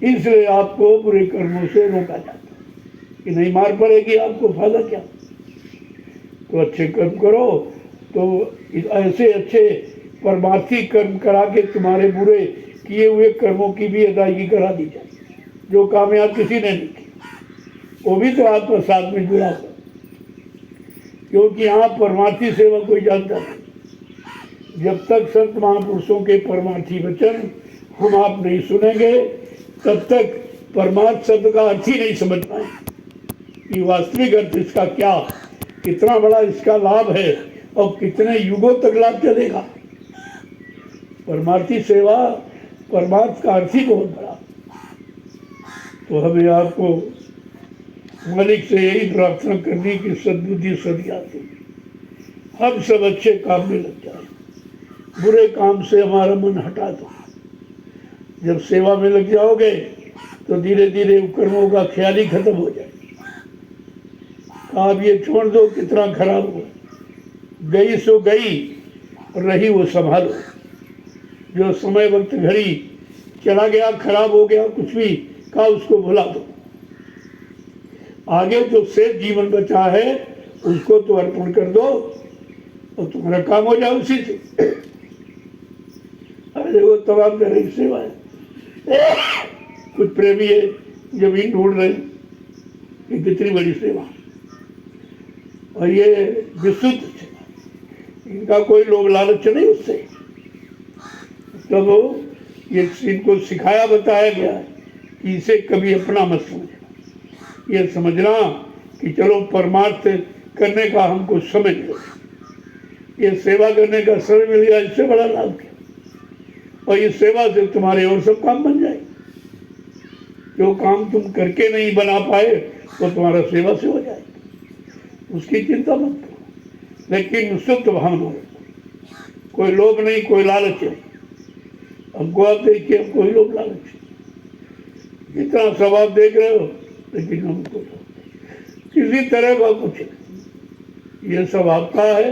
इसलिए आपको बुरे कर्मों से रोका जाता कि नहीं मार पड़ेगी, आपको फायदा क्या। तो अच्छे कर्म करो, तो ऐसे अच्छे परमार्थी कर्म करा के तुम्हारे बुरे किए हुए कर्मों की भी अदायगी करा दी जाए, जो काम यहाँ किसी ने नहीं की, वो भी तो आत्मसात में जुड़ा हो, क्योंकि यहाँ परमार्थी सेवा कोई जानता नहीं। जब तक संत महापुरुषों के परमार्थी वचन हम आप नहीं सुनेंगे, तब तक परमार्थ शब्द का अर्थ ही नहीं समझ पाएंगे कि वास्तविक अर्थ इसका क्या, कितना बड़ा इसका लाभ है और कितने युगों तक लाभ चलेगा। परमार्थी सेवा, परमार्थ का अर्थ ही बहुत बड़ा। तो हमें आपको मालिक से यही प्रार्थना करनी कि सद्बुद्धि सदिया से हम सब अच्छे काम में लग जाए, बुरे काम से हमारा मन हटा दो। जब सेवा में लग जाओगे तो धीरे धीरे कर्मों का ख्याल ही खत्म हो जाएगा। आप ये छोड़ दो कितना खराब हो, गई सो गई, रही वो संभालो। जो समय वक्त घड़ी चला गया, खराब हो गया, कुछ भी कहा, उसको भुला दो। आगे जो शेष जीवन बचा है उसको तो अर्पण कर दो और तुम्हारा काम हो जाए उसी से। अरे वो तमाम तरह की सेवा है। कुछ प्रेमी है जमीन ढूंढ रहे, ये कितनी बड़ी सेवा, और ये विशुद्ध सेवा, इनका कोई लोभ लालच नहीं उससे। तब ये इनको सिखाया बताया गया है कि इसे कभी अपना मत समझना, ये समझना कि चलो परमार्थ करने का हमको समय मिला, ये सेवा करने का समय मिल गया, इससे बड़ा लाभ क्या। और ये सेवा से तुम्हारे और सब काम बन जाए। जो काम तुम करके नहीं बना पाए वो तुम्हारा सेवा से हो जाए, उसकी चिंता मत करो, लेकिन शुद्ध भावना हो, कोई लोभ नहीं, कोई लालच नहीं। हमको आप देखिए, कोई लोभ लालच नहीं, इतना स्वभाव देख रहे हो, लेकिन हमको किसी तरह का कुछ ये सब आपका है,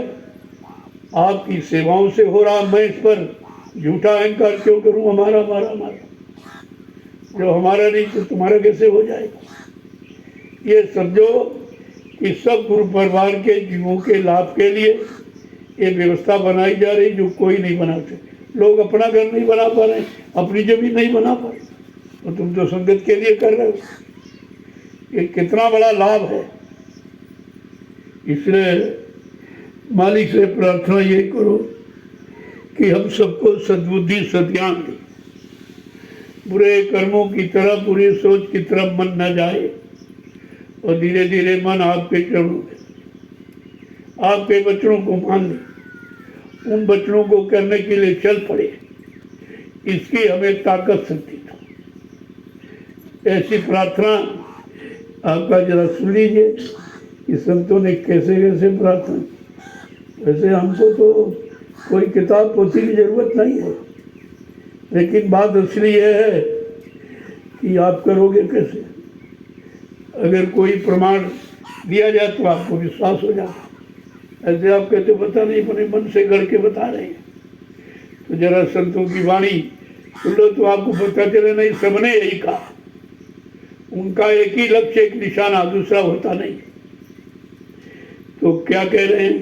आपकी सेवाओं से हो रहा। मैं इस पर झूठा अहंकार क्यों करूं, हमारा हमारा हमारा, जो हमारा नहीं तो तुम्हारा कैसे हो जाएगा। ये समझो कि सब गुरु परिवार के जीवों के लाभ के लिए ये व्यवस्था बनाई जा रही, जो कोई नहीं बना सकते। लोग अपना घर नहीं बना पा रहे, अपनी जमीन नहीं बना पा रहे, तो तुम तो संगत के लिए कर रहे हो। ये कितना बड़ा लाभ है। इसलिए मालिक से प्रार्थना ये करो कि हम सबको सद्बुद्धि सद्ज्ञान दे, बुरे कर्मों की तरफ, बुरी सोच की तरफ मन न जाए, और धीरे धीरे मन आपके चरणों में, आपके वचनों को मान ले, उन वचनों को करने के लिए चल पड़े। इसकी हमें ताकत शक्ति था। ऐसी प्रार्थना आपका जरा सुन लीजिए कि संतों ने कैसे कैसे प्रार्थना। वैसे हमको तो कोई किताब पोथी की जरूरत नहीं है, लेकिन बात असली ये है कि आप करोगे कैसे। अगर कोई प्रमाण दिया जाए तो आपको विश्वास हो जाता। ऐसे आप कहते पता नहीं, अपने मन से गढ़ के बता रहे हैं। तो जरा संतों की वाणी सुन लो तो आपको पता चले नहीं, सबने यही कहा। उनका एक ही लक्ष्य, एक निशाना, दूसरा होता नहीं। तो क्या कह रहे हैं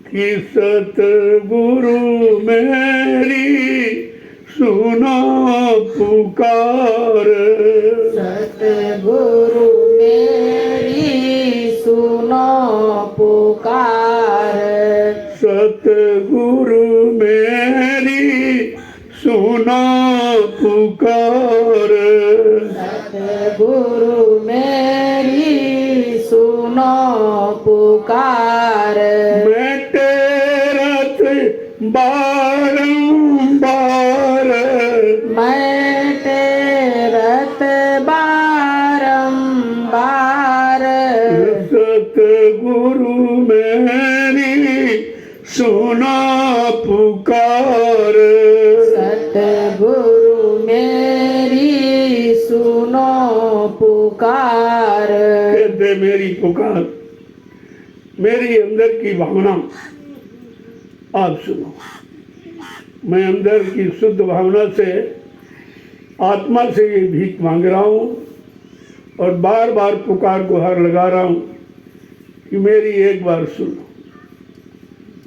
कि सतगुरु मेरी सुनो पुकार, सतगुरु मेरी सुनो पुकार, सतगुरु मेरी सुनो पुकार, सतगुरु मेरी सुनो पुकार। मैं तेरथ बारंबार, मैं तेरथ बारंबार, सतगुरु मेरी सुना पुकार, सतगुरु मेरी सुनो पुकार। कहते मेरी पुकार, मेरी अंदर की भावना आप सुनो। मैं अंदर की शुद्ध भावना से, आत्मा से ये भीख मांग रहा हूँ और बार बार पुकार गुहार लगा रहा हूँ कि मेरी एक बार सुनो।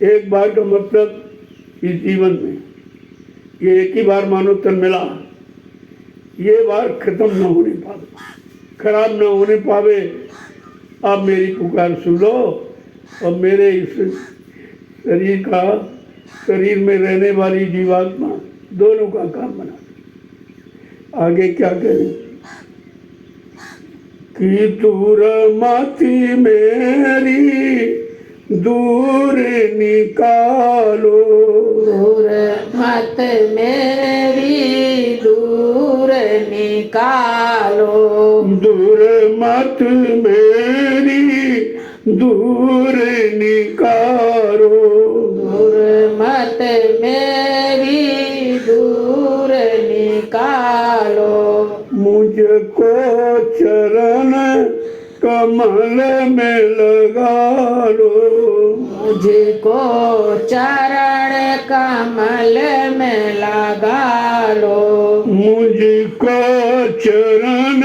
एक बार का मतलब इस जीवन में ये एक ही बार मानो तन मिला, ये बार खत्म न होने पावे, खराब न होने पावे। आप मेरी पुकार सुन लो और मेरे इस शरीर का, शरीर में रहने वाली जीवात्मा दोनों का काम बना। आगे क्या करें कि दूर माती मेरी दूर निकालो, दूर मत मेरी दूर निकालो, दूर मत मेरी दूर निकालो, दूर मत मेरी दूर निकालो। मुझको चरण कमल में लगा लो, मुझको चरण कमल में लगा लो, मुझको चरण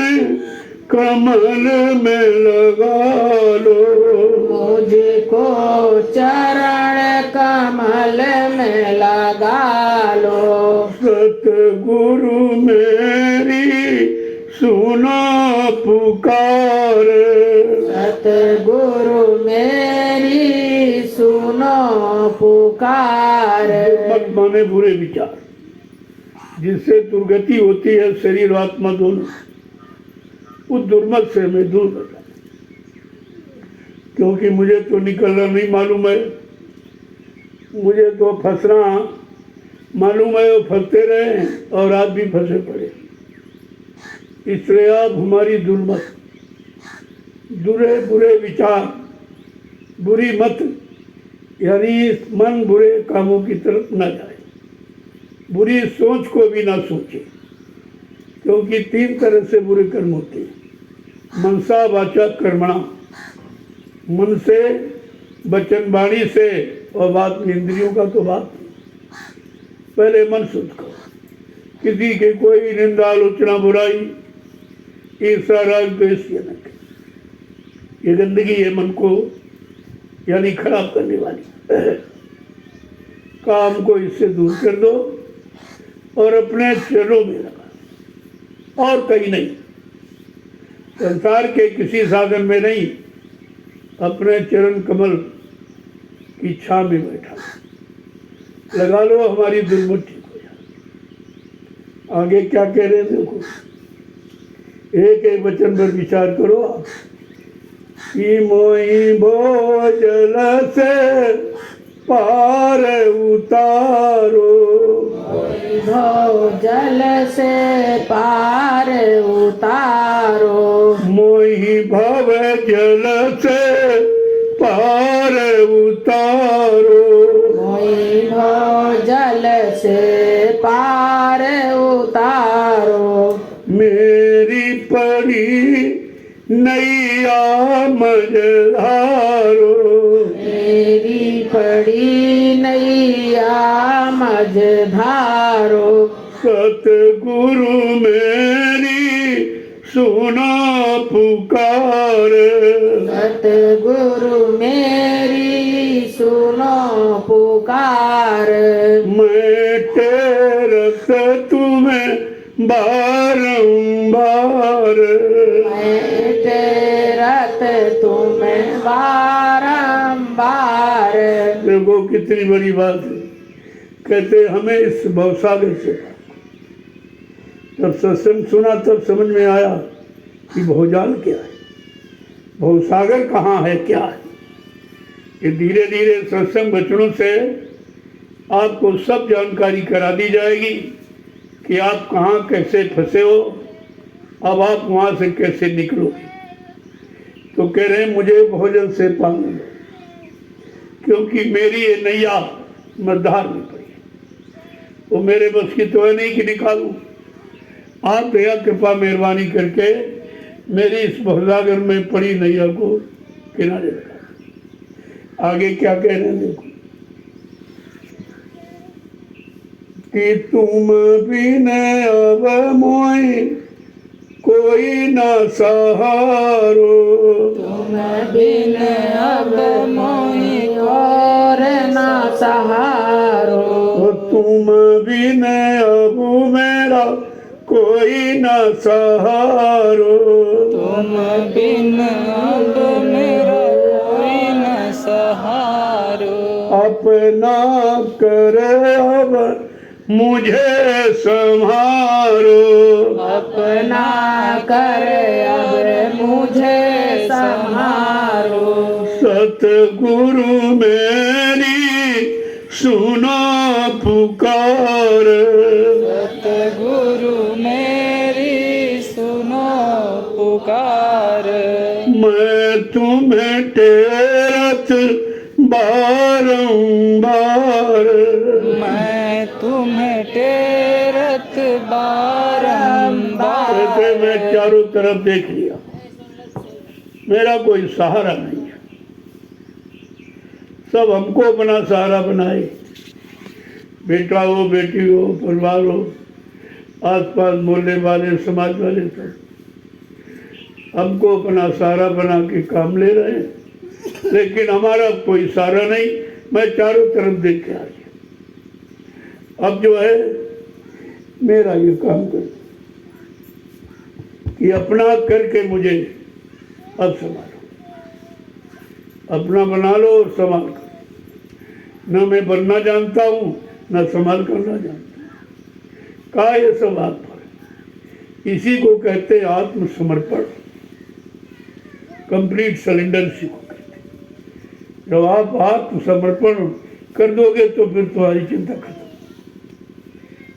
कमल में लगा लो, मुझको चरण कमल में लगा लो। सतगुरु मेरी सुनो पुकार, सतगुरु मेरी सुनो पुकार। मत माने बुरे विचार, जिससे दुर्गति होती है शरीर आत्मा दोनों, उस दुर्मत से मैं दूर बचा। क्योंकि मुझे तो निकलना नहीं मालूम है, मुझे तो फंसना मालूम है, वो फंसते रहे और आज भी फंसे पड़े। इसलिए आप हमारी दुर्मत, बुरे विचार, बुरी मत, यानी मन बुरे कामों की तरफ न जाए, बुरी सोच को भी ना सोचे। क्योंकि 3 तरह से बुरे कर्म होते हैं, मनसा वाचा कर्मणा। मन से, वचन वाणी से, और बात इंद्रियों का तो बात। पहले मन शुद्ध करो, किसी के कोई निंदा आलोचना बुराई ईर्ष्या राग द्वेष ये न करे। ये गंदगी है मन को यानी खराब करने वाली। काम को इससे दूर कर दो और अपने चरणों में लगा, और कहीं नहीं, संसार के किसी साधन में नहीं, अपने चरण कमल की छां में बैठा लगा लो, हमारी दुर्मत ठीक हो जाए। आगे क्या कह रहे हैं देखो, एक एक वचन पर विचार करो आप। कि मोई भोजल से पार उतारो, जल से पार उतारो, मोहि भव जल से पार उतारो, मोहि भव जल से पार उतारो, पड़ी नैया मझधारो, मेरी पड़ी नैया मझधारो, सतगुरु मेरी सुना पुकार, सतगुरु मेरी सुनो पुकार। मैं टेरस तुम्हें बारंबार, मैं तेरत तुम्हें बारंबार। देखो कितनी बड़ी बात है। कहते हमें इस भवसागर से, जब सत्संग सुना तब समझ में आया कि भवजाल क्या है, भवसागर कहाँ है, क्या है। ये धीरे धीरे सत्संग वचनों से आपको सब जानकारी करा दी जाएगी कि आप कहाँ कैसे फंसे हो, अब आप वहाँ से कैसे निकलोगे। तो कह रहे हैं मुझे भोजन से पालना दो, क्योंकि मेरी ये नैया मझधार में पड़ी है, वो मेरे बस की तो है नहीं कि निकालूं। आप दया कृपा मेहरबानी करके मेरी इस भवसागर में पड़ी नैया को किनारे लगा। आगे क्या कह रहे हैं देखो, कि तुम बिन अब मोहि कोई न सहारो, तुम बिन अब मोहि और न सहारो, तुम बिन अब मेरा कोई न सहारो, तुम बिन अब मेरा कोई न सहारो, अपना कर अब मुझे संहारो, अपना कर अब मुझे संहारो, सतगुरु मेरी सुनो पुकार, सतगुरु मेरी सुनो पुकार। मैं तुम्हें टेरत बारंबार, मैं तुम्हें टेरत बारंबार। कहते मैं चारों तरफ देख लिया, मेरा कोई सहारा नहीं है, सब हमको अपना सहारा बनाए, बेटा हो, बेटी हो, परिवार हो, आसपास मोहल्ले वाले, समाज वाले, सब हमको अपना सहारा बना के काम ले रहे हैं, लेकिन हमारा कोई सहारा नहीं। मैं चारों तरफ देख के आ गया, अब जो है मेरा ये काम कर कि अपना करके मुझे अब संभालो, अपना बना लो और संभाल करो। न मैं बनना जानता हूँ, न संभाल करना जानता हूँ। कहा ये सब आप पर, इसी को कहते हैं आत्मसमर्पण, कंप्लीट सरेंडर इसी को कहते हैं। जब आप आत्मसमर्पण कर दोगे तो फिर तुम्हारी चिंता खत्म।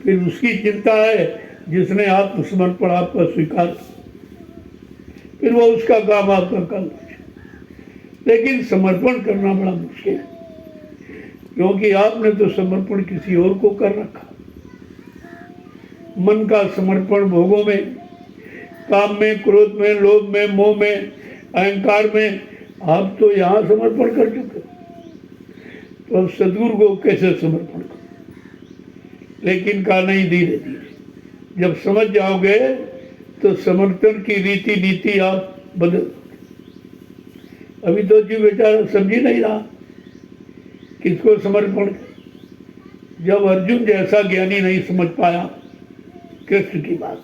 फिर उसकी चिंता है जिसने आत्मसमर्पण आपका स्वीकार किया, फिर वो उसका काम आपका कर लो। लेकिन समर्पण करना बड़ा मुश्किल है, क्योंकि आपने तो समर्पण किसी और को कर रखा। मन का समर्पण भोगों में, काम में, क्रोध में, लोभ में, मोह में, अहंकार में, आप तो यहाँ समर्पण कर चुके हो, तो अब सदगुरु को कैसे समर्पण करो। लेकिन कहा नहीं, धीरे धीरे जब समझ जाओगे तो समर्पण की रीति नीति आप बदल दोगे। अभी तो जीव बेचारा समझ नहीं रहा किसको समर्पण कर। जब अर्जुन जैसा ज्ञानी नहीं समझ पाया कृष्ण की बात,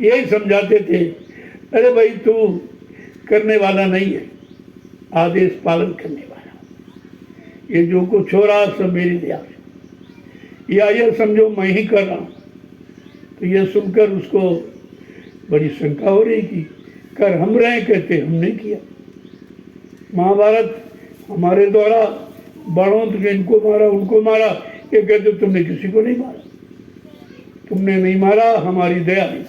यही समझाते थे, अरे भाई तू करने वाला नहीं है, आदेश पालन करने वाला। ये जो कुछ हो रहा सब मेरी दया से, या ये समझो मैं ही कर रहा हूँ। तो ये सुनकर उसको बड़ी शंका हो रही कि कर हम रहे, कहते हमने किया। महाभारत हमारे द्वारा बड़ों तो इनको मारा, उनको मारा, ये कहते तुमने किसी को नहीं मारा, तुमने नहीं मारा, हमारी दया नहीं।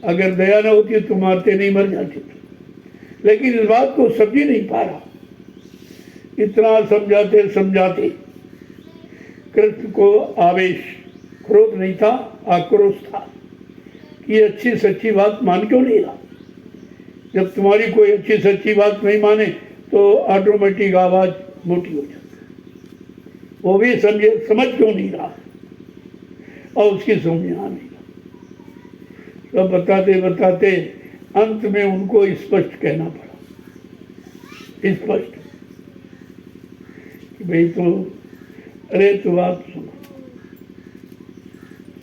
अगर दया न होती तो मारते नहीं, मर जाते। लेकिन इस बात को समझ ही नहीं पा रहा। इतना समझाते समझाते कृष्ण को आवेश, क्रोध नहीं था, आक्रोश था कि ये अच्छी सच्ची बात मान क्यों नहीं रहा। जब तुम्हारी कोई अच्छी सच्ची बात नहीं माने तो ऑटोमेटिक आवाज़ मोटी हो जाती है। वो भी समझ क्यों नहीं रहा और उसकी समझ आ नहीं रहा। सब बताते बताते अंत में उनको स्पष्ट कहना पड़ा, स्पष्ट कि भाई तो अरे तो बात सुनो,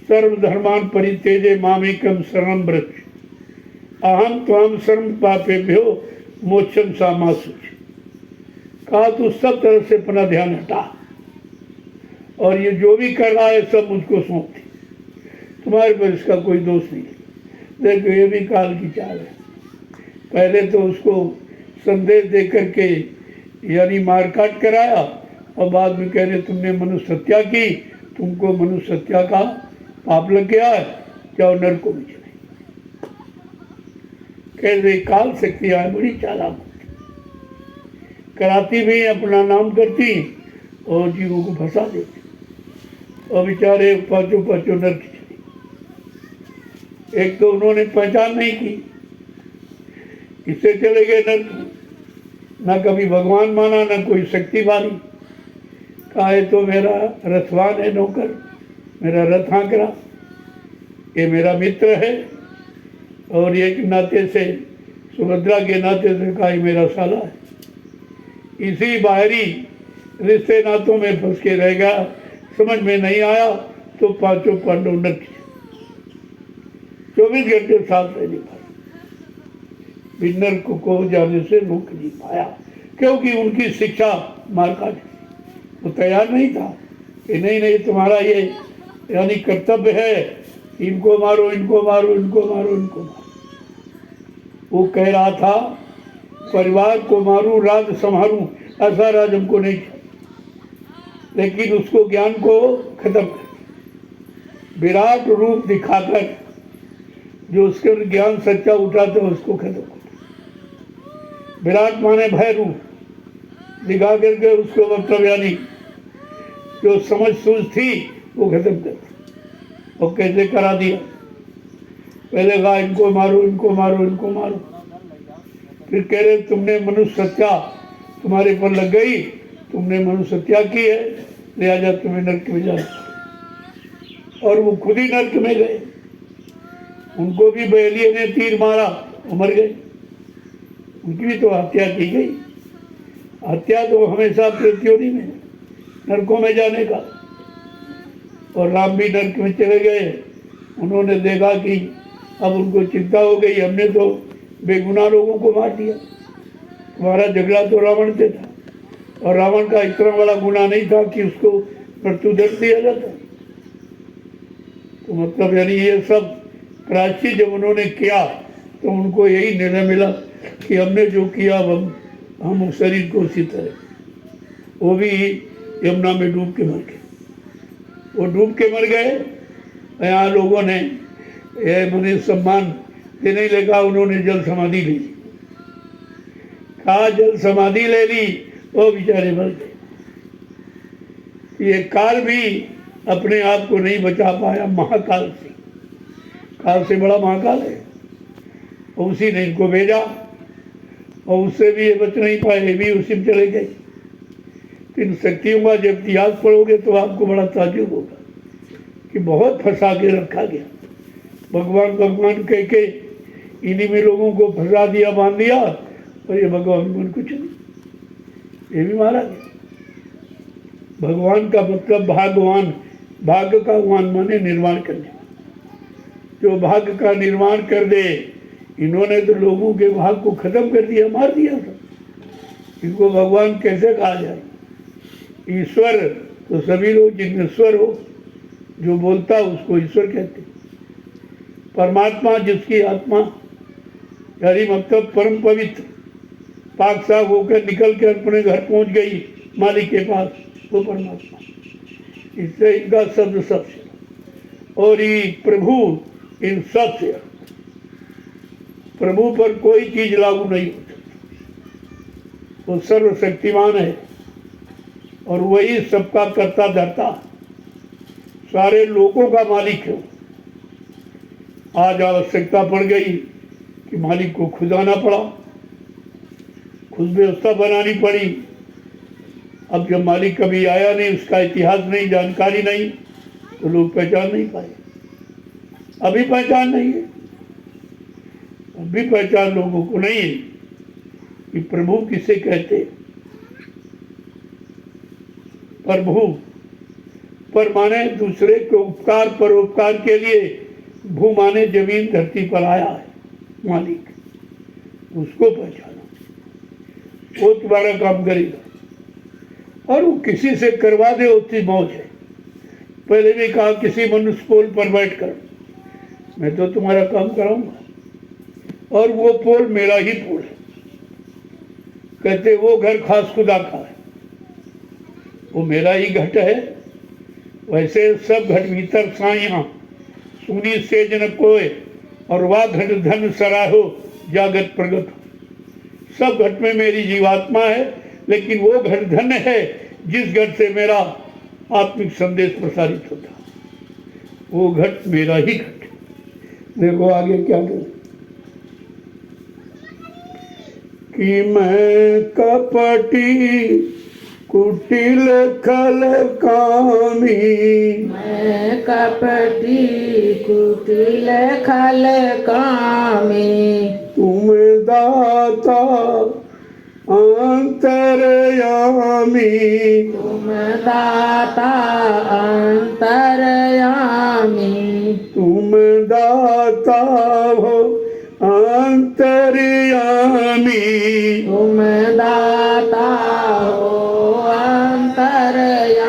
सर्वधर्मान परित्यजे मामेकम शरणं व्रज अहम त्वाम सर्व पापेभ्यो मोक्षम सामासुच। कहा तू सब तरफ से अपना ध्यान हटा और ये जो भी कर रहा है सब मुझको सौंप दे, तुम्हारे पर इसका कोई दोष नहीं। देखो ये भी काल की चाल है। पहले तो उसको संदेश दे करके यानी मारकाट कराया और बाद में कह रहे तुमने मनुष्य हत्या की, तुमको मनुष्य हत्या का पाप लग गया है, जाओ नरकों में चले। कह रहे काल शक्तियाँ है बड़ी चालाक, कराती भी अपना नाम करती और जीवों को फंसा देती और बेचारे पाँचों पाँचों नरक चले। एक तो उन्होंने पहचान नहीं की, इससे चले गए नरक। ना कभी भगवान माना ना कोई शक्ति मानी। कहा है तो मेरा रथवान है नौकर, मेरा रथ हाँकरा, ये मेरा मित्र है और एक नाते से सुभद्रा के नाते से कहा मेरा साला है। इसी बाहरी रिश्ते नातों में फंस के रह गया, समझ में नहीं आया तो पांचों पांडव नरक 24 घंटे साथ रह नहीं पाए, नरक को जाने से रोक नहीं पाया क्योंकि उनकी शिक्षा मारकाट, वो तैयार नहीं था कि नहीं नहीं तुम्हारा ये यानी कर्तव्य है, इनको मारो इनको मारो इनको मारो इनको मारो। वो कह रहा था परिवार को मारूं राज संभालूं, ऐसा राज हमको नहीं चाहिए। लेकिन उसको ज्ञान को खत्म कर विराट रूप दिखाकर जो उसके ज्ञान सच्चा उठाता है उसको खत्म कर। विराट माने भय रूप दिखा करके उसको मतलब यानी जो समझ सूझ थी वो खत्म कर। और कैसे करा दिया, पहले कहा इनको मारो इनको मारो इनको मारो, फिर कह रहे तुमने मनुष्य हत्या तुम्हारे पर लग गई, तुमने मनुष्य हत्या की है लिहाजा तुम्हें नरक में जाना। और वो खुद ही नरक में गए, उनको भी बहेलिये ने तीर मारा, वो मर गए, उनकी भी तो हत्या की गई। हत्या तो हमेशा प्रतियोगी में नरकों में जाने का। और राम भी नरक में चले गए। उन्होंने देखा कि अब उनको चिंता हो गई, हमने तो बेगुनाह लोगों को मार दिया। हमारा झगड़ा तो रावण से था और रावण का इतना बड़ा गुनाह नहीं था कि उसको मृत्युदंड दिया जाता। तो मतलब यानी ये सब प्रायश्चित जब उन्होंने किया तो उनको यही निर्णय मिला कि हमने जो किया हम उस शरीर को उसी तरह, वो भी यमुना में डूब के मर गए। वो डूब के मर गए। यहाँ लोगों ने मुझे सम्मान देने लगा, उन्होंने जल समाधि ले ली। कहा जल समाधि ले ली, वो बेचारे मर गए। ये काल भी अपने आप को नहीं बचा पाया महाकाल से। काल से बड़ा महाकाल है, और उसी ने इनको भेजा और उससे भी ये बच नहीं पाए, ये भी उसी में चले गए। इन शक्तियों का जब इतिहास पढ़ोगे तो आपको बड़ा ताज्जुब होगा कि बहुत फंसा के रखा गया। भगवान भगवान कह के इन्हीं में लोगों को फंसा दिया, बांध दिया, और ये भगवान कुछ नहीं, ये भी मारा गया। भगवान का मतलब भागवान, भाग्य का वान माने निर्माण करने, जो भाग्य का निर्माण कर दे। इन्होंने तो लोगों के भाग को खत्म कर दिया, मार दिया था। इनको भगवान कैसे कहा जाए? ईश्वर तो सभी लोग जिनमें स्वर हो, जो बोलता उसको ईश्वर कहते। परमात्मा जिसकी आत्मा यानी मतलब परम पवित्र पाक साफ होकर निकल कर अपने घर पहुंच गई मालिक के पास, वो परमात्मा। इससे इनका शब्द सबसे और ये प्रभु इन सबसे, प्रभु पर कोई चीज लागू नहीं होती। वो सर्वशक्तिमान है और वही सबका कर्ता धर्ता, सारे लोगों का मालिक है। आज आवश्यकता पड़ गई कि मालिक को खुद आना पड़ा, खुद व्यवस्था बनानी पड़ी। अब जब मालिक कभी आया नहीं, उसका इतिहास नहीं, जानकारी नहीं, तो लोग पहचान नहीं पाए। अभी पहचान नहीं है, अभी पहचान लोगों को नहीं है कि प्रभु किसे कहते। प्रभु पर माने दूसरे के उपकार परोपकार के लिए, भू माने जमीन धरती पर आया है मालिक, उसको पहचानो, वो तुम्हारा काम करेगा। और वो किसी से करवा दे उसकी मौज है। पहले भी कहा किसी मनुष्य पोल पर बैठकर मैं तो तुम्हारा काम कराऊंगा, और वो पोल मेरा ही पोल है। कहते वो घर खास खुदा का है, वो मेरा ही घट है। वैसे सब घट भीतर साइया सुनी सेज न कोय, और वाह घट धन सराहो जागत प्रगट हो। सब घट में मेरी जीवात्मा है, लेकिन वो घट धन है जिस घट से मेरा आत्मिक संदेश प्रसारित होता। वो घट मेरा ही घट। देखो आगे क्या बोल कि मैं कपटी कुटिल खल कामी, मैं कपटी कुटिल खल कामी, तुम दाता अंतरयामी, तुम दाता अंतरयामी, तुम दाता हो अंतरयामी, तुम दाता हो अंतरयामी।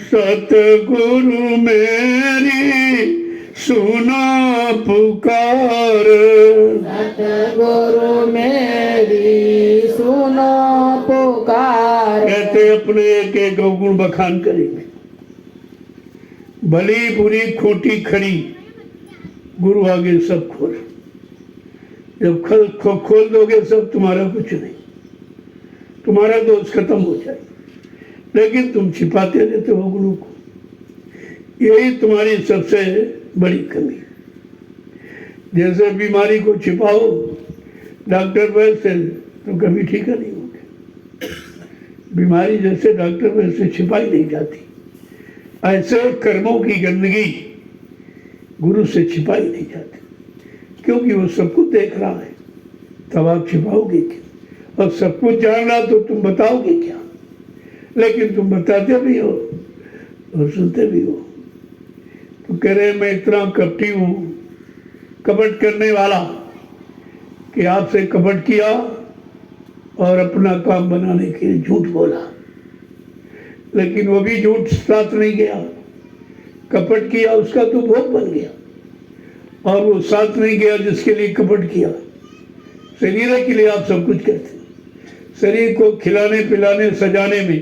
सतगुरु मेरी सुना पुकार, सतगुरु मेरी सुनो पुकार। कहते अपने एक एक अवगुण बखान करेंगे। भली बुरी खोटी खड़ी गुरु आगे सब खोल। जब खोल दोगे सब, तुम्हारा कुछ नहीं, तुम्हारा दोष खत्म हो जाए। लेकिन तुम छिपाते रहते हो गुरु को, यही तुम्हारी सबसे बड़ी कमी है। जैसे बीमारी को छिपाओ डॉक्टर वैद्य से, तो कभी ठीक नहीं होगी। बीमारी जैसे डॉक्टर वैद्य से छिपाई नहीं जाती, ऐसे कर्मों की गंदगी गुरु से छिपाई नहीं जाती, क्योंकि वो सब कुछ देख रहा है। तब आप छिपाओगे क्या? और सब कुछ जान रहा तो तुम बताओगे क्या? लेकिन तुम बताते भी हो और सुनते भी हो। तो कह रहे मैं इतना कपटी हूँ, कपट करने वाला, कि आपसे कपट किया और अपना काम बनाने के लिए झूठ बोला। लेकिन वो भी झूठ साथ नहीं गया, कपट किया उसका तो भोग बन गया, और वो साथ नहीं गया जिसके लिए कपट किया। शरीर के लिए आप सब कुछ करते, शरीर को खिलाने पिलाने सजाने में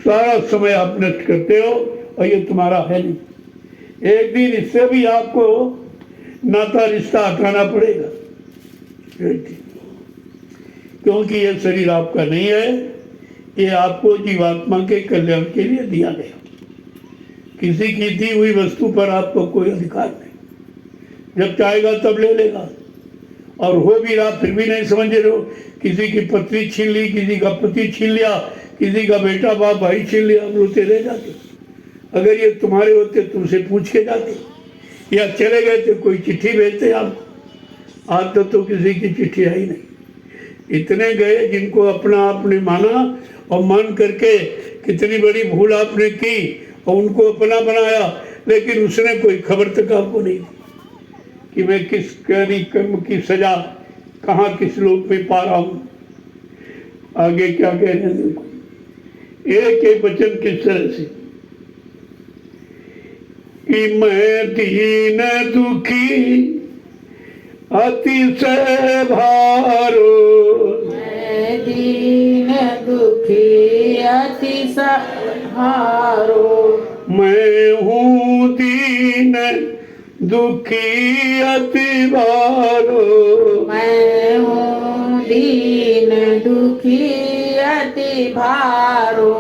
सारा समय आप नष्ट करते हो, और ये तुम्हारा है नहीं। एक दिन इससे भी आपको नाता रिश्ता हटाना पड़ेगा, क्योंकि ये शरीर आपका नहीं है, ये आपको जीवात्मा के कल्याण के लिए दिया गया। किसी की दी हुई वस्तु पर आपको कोई अधिकार नहीं, जब चाहेगा तब ले लेगा। और हो भी रहा फिर भी नहीं समझ रहे हो। किसी की पत्नी छीन ली, किसी का पति छीन लिया, किसी का बेटा बाप भाई छीन लिया, हम रोते रह जाते। अगर ये तुम्हारे होते तुमसे पूछ के जाते, या चले गए तो कोई चिट्ठी भेजते आपको। आज तो किसी की चिट्ठी आई नहीं। इतने गए जिनको अपना आपने माना, और मान करके कितनी बड़ी भूल आपने की और उनको अपना बनाया, लेकिन उसने कोई खबर तक आपको नहीं दी कि मैं किस करी कर्म की सजा कहाँ किस लोक में पा रहा हूँ। आगे क्या कह रहे हैं, एक एक वचन किस तरह से कि मैं दीन दुखी अतिशय भारो, मैं दीन दुखी अतिशय भारो, मैं हूँ दीन दुखी अति भारो, मैं हूँ दीन दुखी अति भारो।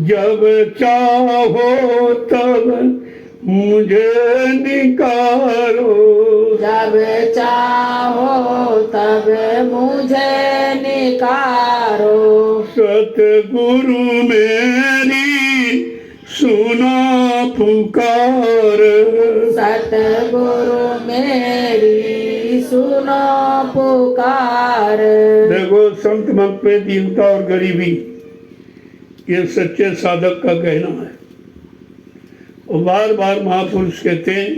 जब चाहो तब मुझे निकालो। जब चाहो तब मुझे निकारो। सतगुरु मेरी सुनो पुकार। सतगुरु मेरी सुनो पुकार। देखो संत मत में दीनता और गरीबी ये सच्चे साधक का कहना है। और बार बार महापुरुष कहते हैं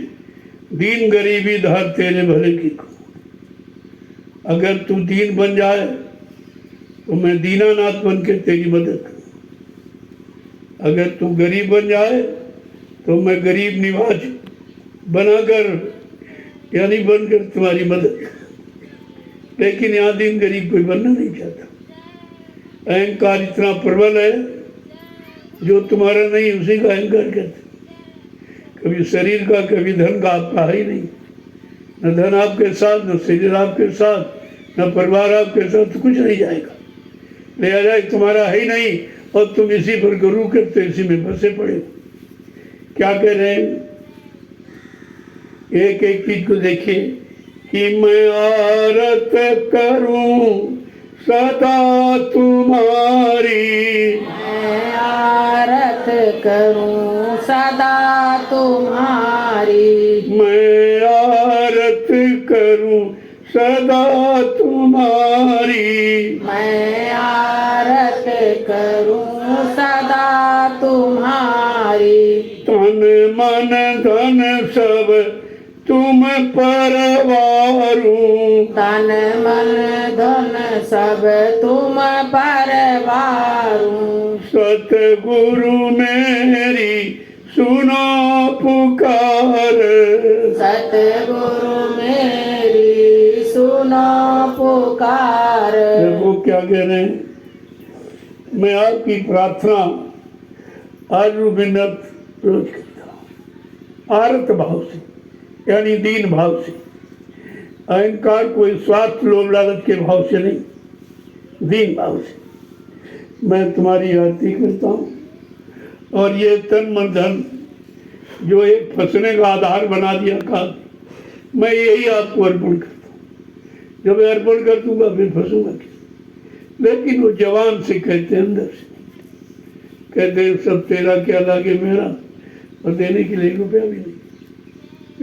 दीन गरीबी धार तेरे भले की को। अगर तू दीन बन जाए तो मैं दीनानाथ बन के तेरी मदद करूं। अगर तू गरीब बन जाए तो मैं गरीब निवाज बनाकर यानी बनकर तुम्हारी मदद करूं। लेकिन यहाँ दीन गरीब कोई बनना नहीं चाहता। अहंकार इतना प्रबल है जो तुम्हारा नहीं उसी का अहंकार करते। कभी शरीर का कभी धन का आपका है ही नहीं। न धन आपके साथ न शरीर आपके साथ न परिवार आपके साथ, तो कुछ नहीं जाएगा। ले आ जाए तुम्हारा है ही नहीं और तुम इसी पर गुरु करते इसी में फंसे पड़े। क्या कह रहे हैं? एक एक चीज को देखिए कि मैं आरत करूं सदा तुम्हारी। मैं आरत करूं सदा तुम्हारी। मैं आरत करूं सदा तुम्हारी। मैं आरत करूं सदा तुम्हारी। तन मन धन सब तुम परवारू। तन मन धन सब तुम परवारू। सतगुरु मेरी सुनो पुकार। सतगुरु मेरी सुनो पुकार। वो क्या कह रहे हैं? मैं आपकी प्रार्थना आज मिन्नत रोज करता हूँ आरत भाव से यानी दीन भाव से। अहंकार कोई स्वार्थ लोभ लालच के भाव से नहीं, दीन भाव से मैं तुम्हारी आरती करता हूँ। और ये तन मन धन जो एक फंसने का आधार बना दिया काल, मैं यही आपको अर्पण करता हूँ। जब मैं अर्पण कर दूंगा फिर फंसूंगा क्या? लेकिन वो जवान से कहते हैं, अंदर से कहते हैं सब तेरा क्या लागे मेरा, और देने के लिए 1 रुपया भी नहीं,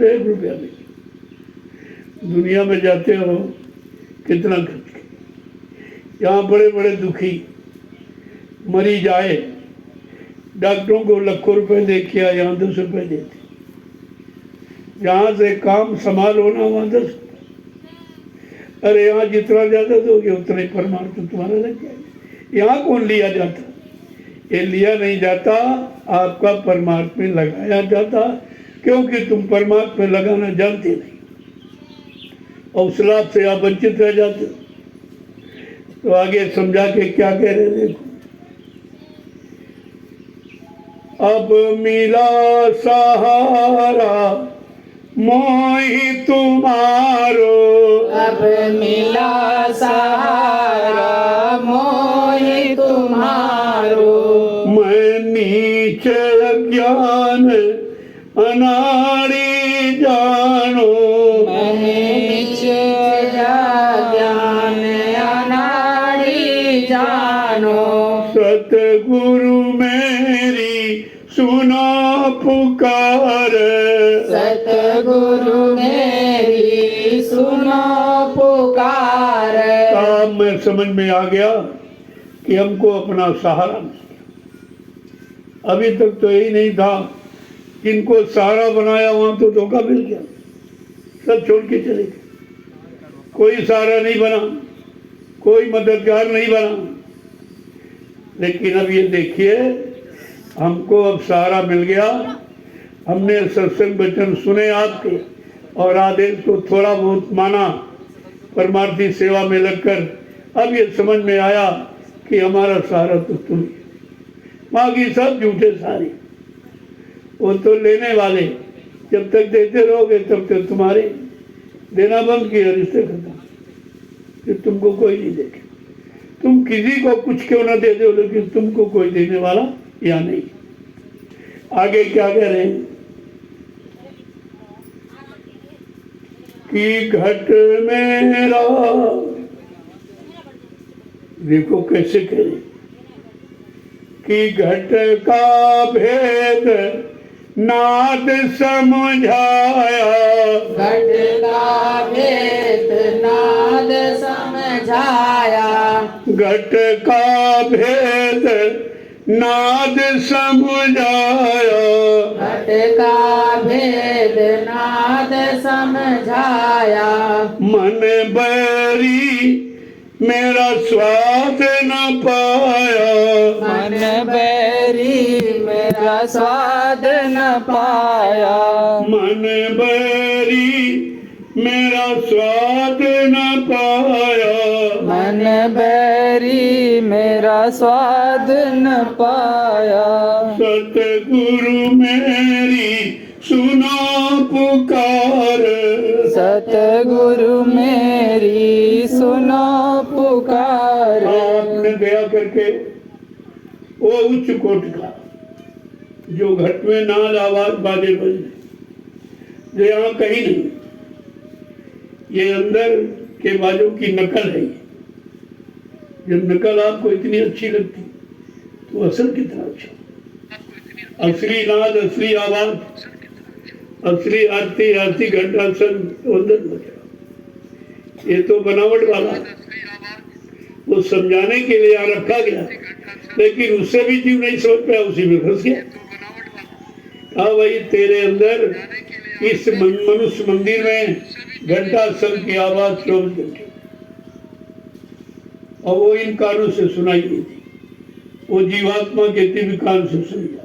1 रुपया नहीं। दुनिया में जाते हो कितना खर्च किया। यहाँ बड़े बड़े दुखी मरीज आए, डॉक्टरों को लाखों रुपए दे किया, यहाँ 10 रुपए देते। जहाँ से काम संभाल होना वहाँ 10। अरे यहाँ जितना ज्यादा दोगे उतना ही परमार्थ तो तुम्हारा लग जाएगा। यहाँ कौन लिया जाता? ये लिया नहीं जाता, आपका परमार्थ में लगाया जाता, क्योंकि तुम परमार्थ में लगाना जानते नहीं और उस लाभ से आप वंचित रह जाते। तो आगे समझा के क्या कह रहे? देखो, अब मिला सहारा मोहि तुम्हारो। अब मिला सहारा मोहि तुम्हारो। मैं नीच अज्ञान अनाड़ी जानो। मैं नीच ज्ञान अनाड़ी जानो। सतगुरु मेरी सुनो पुकार। सतगुरु मेरी सुनो पुकार। अब मैं समझ में आ गया कि हमको अपना सहारा मिल गया। अभी तक तो यही नहीं था, जिनको सहारा बनाया वहां तो धोखा मिल गया, सब छोड़ के चले गए। कोई सहारा नहीं बना, कोई मददगार नहीं बना। लेकिन अब ये देखिए, हमको अब सहारा मिल गया। हमने सत्संग वचन सुने आपके और आदेश को थोड़ा बहुत माना, परमार्थी सेवा में लगकर अब ये समझ में आया कि हमारा सहारा तो तुम ही। बाकी सब झूठे सहारे, वो तो लेने वाले, जब तक देते रहोगे तब तक तुम्हारे। देना बंद किया, रिश्ते खत्म, फिर तुमको कोई नहीं देखे। तुम किसी को कुछ क्यों ना दे दो, लेकिन तुमको कोई देने वाला या नहीं। आगे क्या कह रहे हैं? कि घट मेरा, देखो कैसे करें, कि घट का भेद नाद समझाया, घट का भेद नाद समझाया, घट का भेद नाद समझाया, घट का भेद नाद समझाया, मन बैरी मेरा स्वाद न पाया, मन बैरी मेरा स्वाद न पाया, मन बैरी मेरा स्वाद न पाया, मन बैरी मेरा स्वाद न पाया। सतगुरु मेरी सुनो पुकार, सतगुरु मेरी सुनो पुकार। आपने दया करके वो उच्च कोट का जो घट में नाल आवाज बाजे बजने, जो यहाँ कहीं नहीं, ये अंदर के बाजों की नकल है। जब नकल आपको इतनी अच्छी लगती तो असल कितना अच्छा, असली नाद, असली आवाज, असली आरती, आरती घंटा सब उधर बचा। ये तो बनावट वाला, वो समझाने के लिए यहाँ रखा गया, लेकिन उससे भी जीव नहीं समझ पाया, उसी में फंस गया। हाँ भाई, तेरे अंदर इस मनुष्य मंदिर में घंटा सन की आवाज 24 घंटे, और वो इन कानों से सुनाई नहीं थी, वो जीवात्मा के दिव्य कान से सुनी जाती।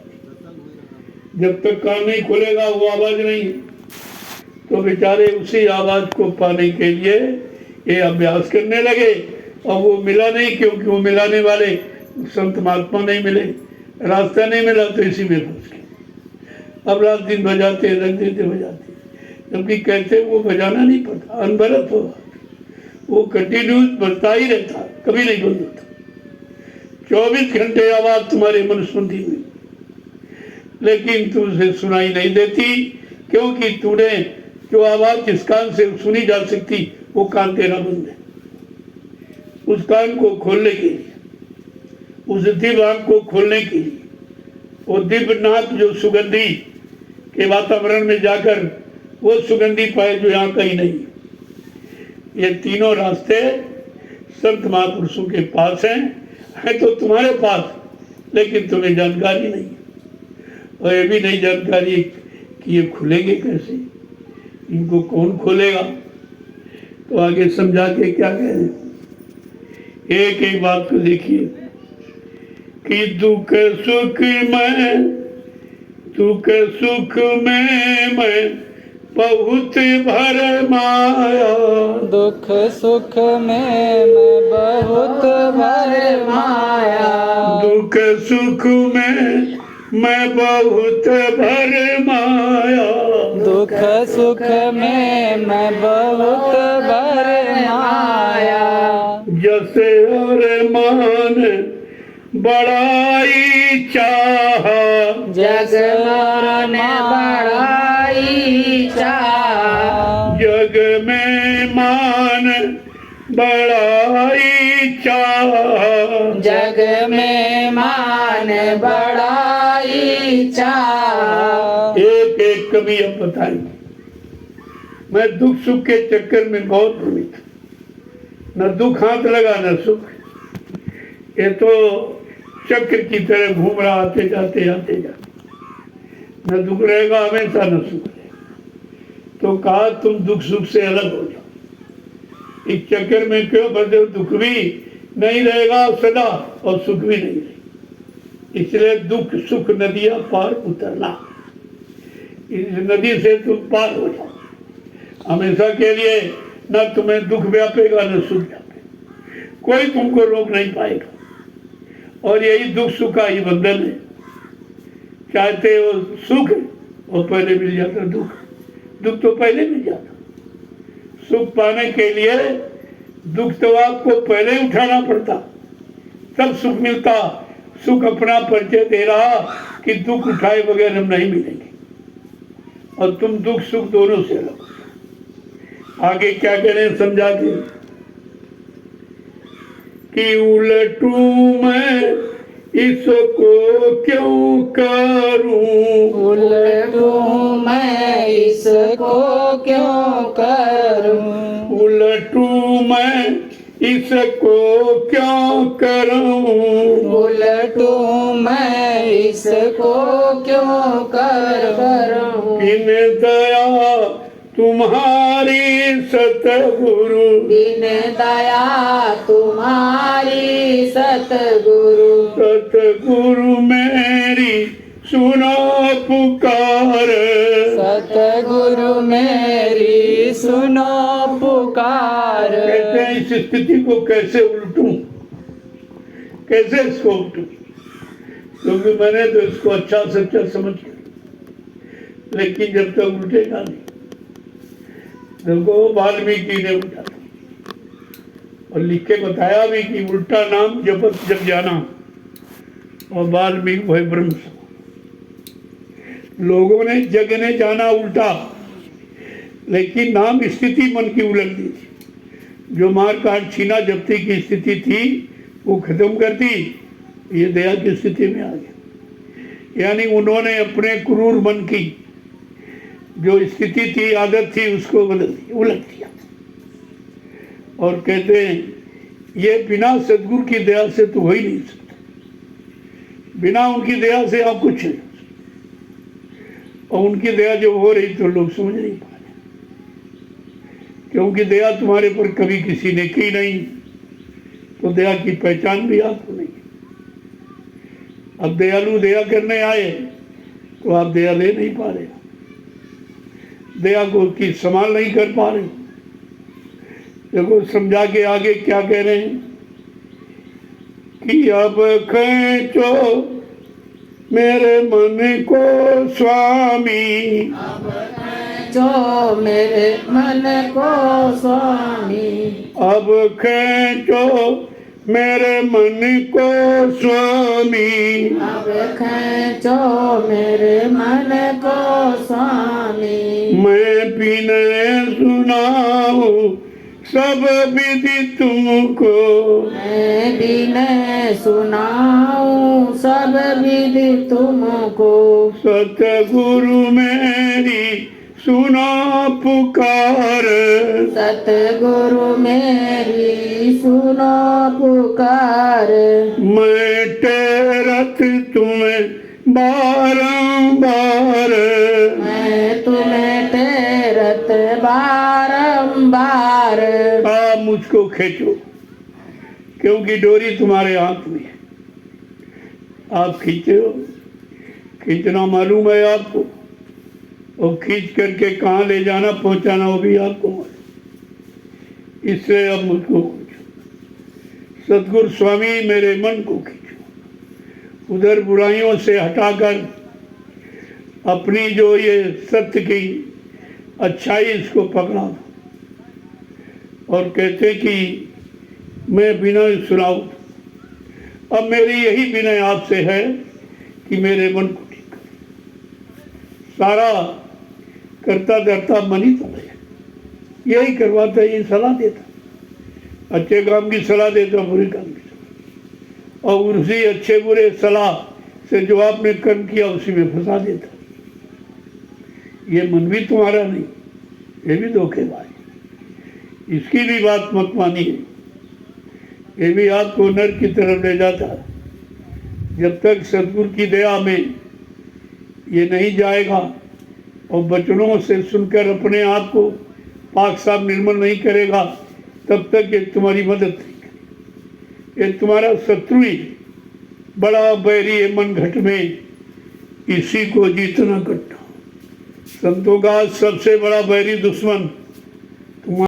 जब तक कान नहीं खुलेगा वो आवाज नहीं, तो बेचारे उसी आवाज को पाने के लिए ये अभ्यास करने लगे, और वो मिला नहीं, क्योंकि वो मिलाने वाले संत महात्मा नहीं मिले, रास्ता नहीं मिला, तो इसी में फंस गए। अब रात दिन बजाते, रख देते बजाते, जबकि कहते वो बजाना नहीं पड़ता, अनबरत होगा, वो कंटिन्यूस बजता ही रहता, कभी नहीं बंद होता। 24 घंटे आवाज तुम्हारे मनुष्य मंदिर में, लेकिन तुझे सुनाई नहीं देती, क्योंकि तूने जो आवाज जिस कान से सुनी जा सकती वो कान तेरा बंद है। उस कान को खोलने के लिए, उस दिव्य आंख को खोलने के लिए, वो दिव्य नाक जो सुगंधी के वातावरण में जाकर वो सुगंधी पाए जो यहाँ कहीं नहीं। ये तीनों रास्ते संत महापुरुषों के पास हैं, है तो तुम्हारे पास, लेकिन तुम्हें जानकारी नहीं, और ये भी नहीं जानकारी कि ये खुलेंगे कैसे, इनको कौन खोलेगा। तो आगे समझा के क्या कहें, एक एक बात को देखिए कि दुख सुख में मैं बहुत भर माया, दुख सुख में मैं बहुत भर माया, दुख सुख में मैं बहुत भर माया, दुख सुख में मैं बहुत भर माया। जैसे और मान बड़ाई चाहा, जग ने बड़ाई चाहा, जग में मान बड़ाई चाहा, जग में मान बड़ाई चाहा। एक एक कवि अब बताएंगे। मैं दुख सुख के चक्कर में बहुत भ्रमित, न दुख हाथ लगा न सुख, ये तो चक्र की तरह घूम रहा, आते जाते न दुख रहेगा हमेशा न सुख रहेगा। तो कहा तुम दुख सुख से अलग हो जाओ, इस चक्कर में क्यों फंसे हो, दुख भी नहीं रहेगा सदा और सुख भी नहीं रहेगा। इसलिए दुख सुख नदियां पार उतरना, इस नदी से तुम पार हो जाओ हमेशा के लिए। न तुम्हें दुख व्यापेगा न सुख व्यापेगा, कोई तुमको रोक नहीं पाएगा। और यही दुख सुख का ही बंधन है, चाहते हो सुख और पहले मिल जाता दुख, दुख तो पहले मिल जाता। सुख पाने के लिए दुख तो आपको पहले उठाना पड़ता, तब सुख मिलता। सुख अपना परिचय दे रहा कि दुख उठाए बगैर हम नहीं मिलेंगे, और तुम दुख सुख दोनों से अलग। आगे क्या कह रहे हैं समझा के कि उलटू मैं इसको क्यों करूं, उलटू मैं इसको क्यों करूं, उलटू मैं इसको क्यों करूं, उलटू मैं इसको क्यों करूं, बिन दया तुम्हारी सतगुरु, बिन दया तुम्हारी सतगुरु, सतगुरु मेरी सुनो पुकार, सतगुरु मेरी सुनो पुकार। कहते हैं इस स्थिति को कैसे उल्टूं, कैसे इसको उल्टूं, क्योंकि मैंने तो इसको अच्छा सच्चा समझ लिया, लेकिन जब तक उल्टेगा नहीं। देखो वाल्मीकि ने उल्टा और लिख के बताया भी कि उल्टा नाम जपत जब जाना, और वाल्मीकि वही ब्रह्म समा। लोगों ने जग ने जाना उल्टा, लेकिन नाम स्थिति मन की उलट दी थी। जो मार काट छीना जब्ती की स्थिति थी वो खत्म कर दी, ये दया की स्थिति में आ गया। यानी उन्होंने अपने क्रूर मन की जो स्थिति थी, आदत थी, उसको बदल दिया, उलट दिया। और कहते हैं ये बिना सदगुरु की दया से तो हो ही नहीं सकता, बिना उनकी दया से आप कुछ नहीं। और उनकी दया जब हो रही तो लोग समझ नहीं पा रहे, क्योंकि दया तुम्हारे पर कभी किसी ने की नहीं, तो दया की पहचान भी आपको नहीं। अब दयालु दया करने आए तो आप दया ले नहीं पा रहे, दया को की संभाल नहीं कर पा रहे। देखो समझा के आगे क्या कह रहे हैं कि अब खींचो मेरे मन को स्वामी, जो मेरे मन को स्वामी, अब खींचो मेरे मन को स्वामी, अब खींचो मेरे मन को स्वामी, मैं विनय सुनाऊं सब विधि तुमको, मैं विनय सुनाऊं सब विधि तुमको, सतगुरु मेरी सुनो पुकार, सतगुरु मेरी सुनो पुकार, मैं टेरत तुम्हें बारंबार, मैं तुम्हें टेरत बारंबार, आप मुझको खींचो, क्योंकि डोरी तुम्हारे हाथ में है। आप खींचे हो, खींचना मालूम है आपको, और खींच करके कहाँ ले जाना पहुंचाना वो भी आपको मालूम। इसलिए अब मुझको खींचो, सतगुरु स्वामी मेरे मन को खींचो, उधर बुराइयों से हटाकर अपनी जो ये सत्य की अच्छाई इसको पकड़ा दो। और कहते कि मैं विनय सुनाऊं, अब मेरी यही विनय आपसे है कि मेरे मन को ठीक करो। सारा करता धरता मन ही तो है, यही करवाता है, ये सलाह देता, अच्छे काम की सलाह देता, बुरे काम की सलाह, और उसी अच्छे बुरे सलाह से जो आपने कर्म किया उसी में फंसा देता। ये मन भी तुम्हारा नहीं, ये भी धोखेबाज, इसकी भी बात मत मानिए, ये भी आपको नरक की तरफ ले जाता है। जब तक सतगुरु की दया में ये नहीं जाएगा और वचनों से सुनकर अपने आप को पाक साफ निर्मल नहीं करेगा, तब तक ये तुम्हारी मदद नहीं करेगा। ये तुम्हारा शत्रु ही बड़ा बैरी है मन घट में, इसी को जीतना कट्टा। संतों का सबसे बड़ा बैरी दुश्मन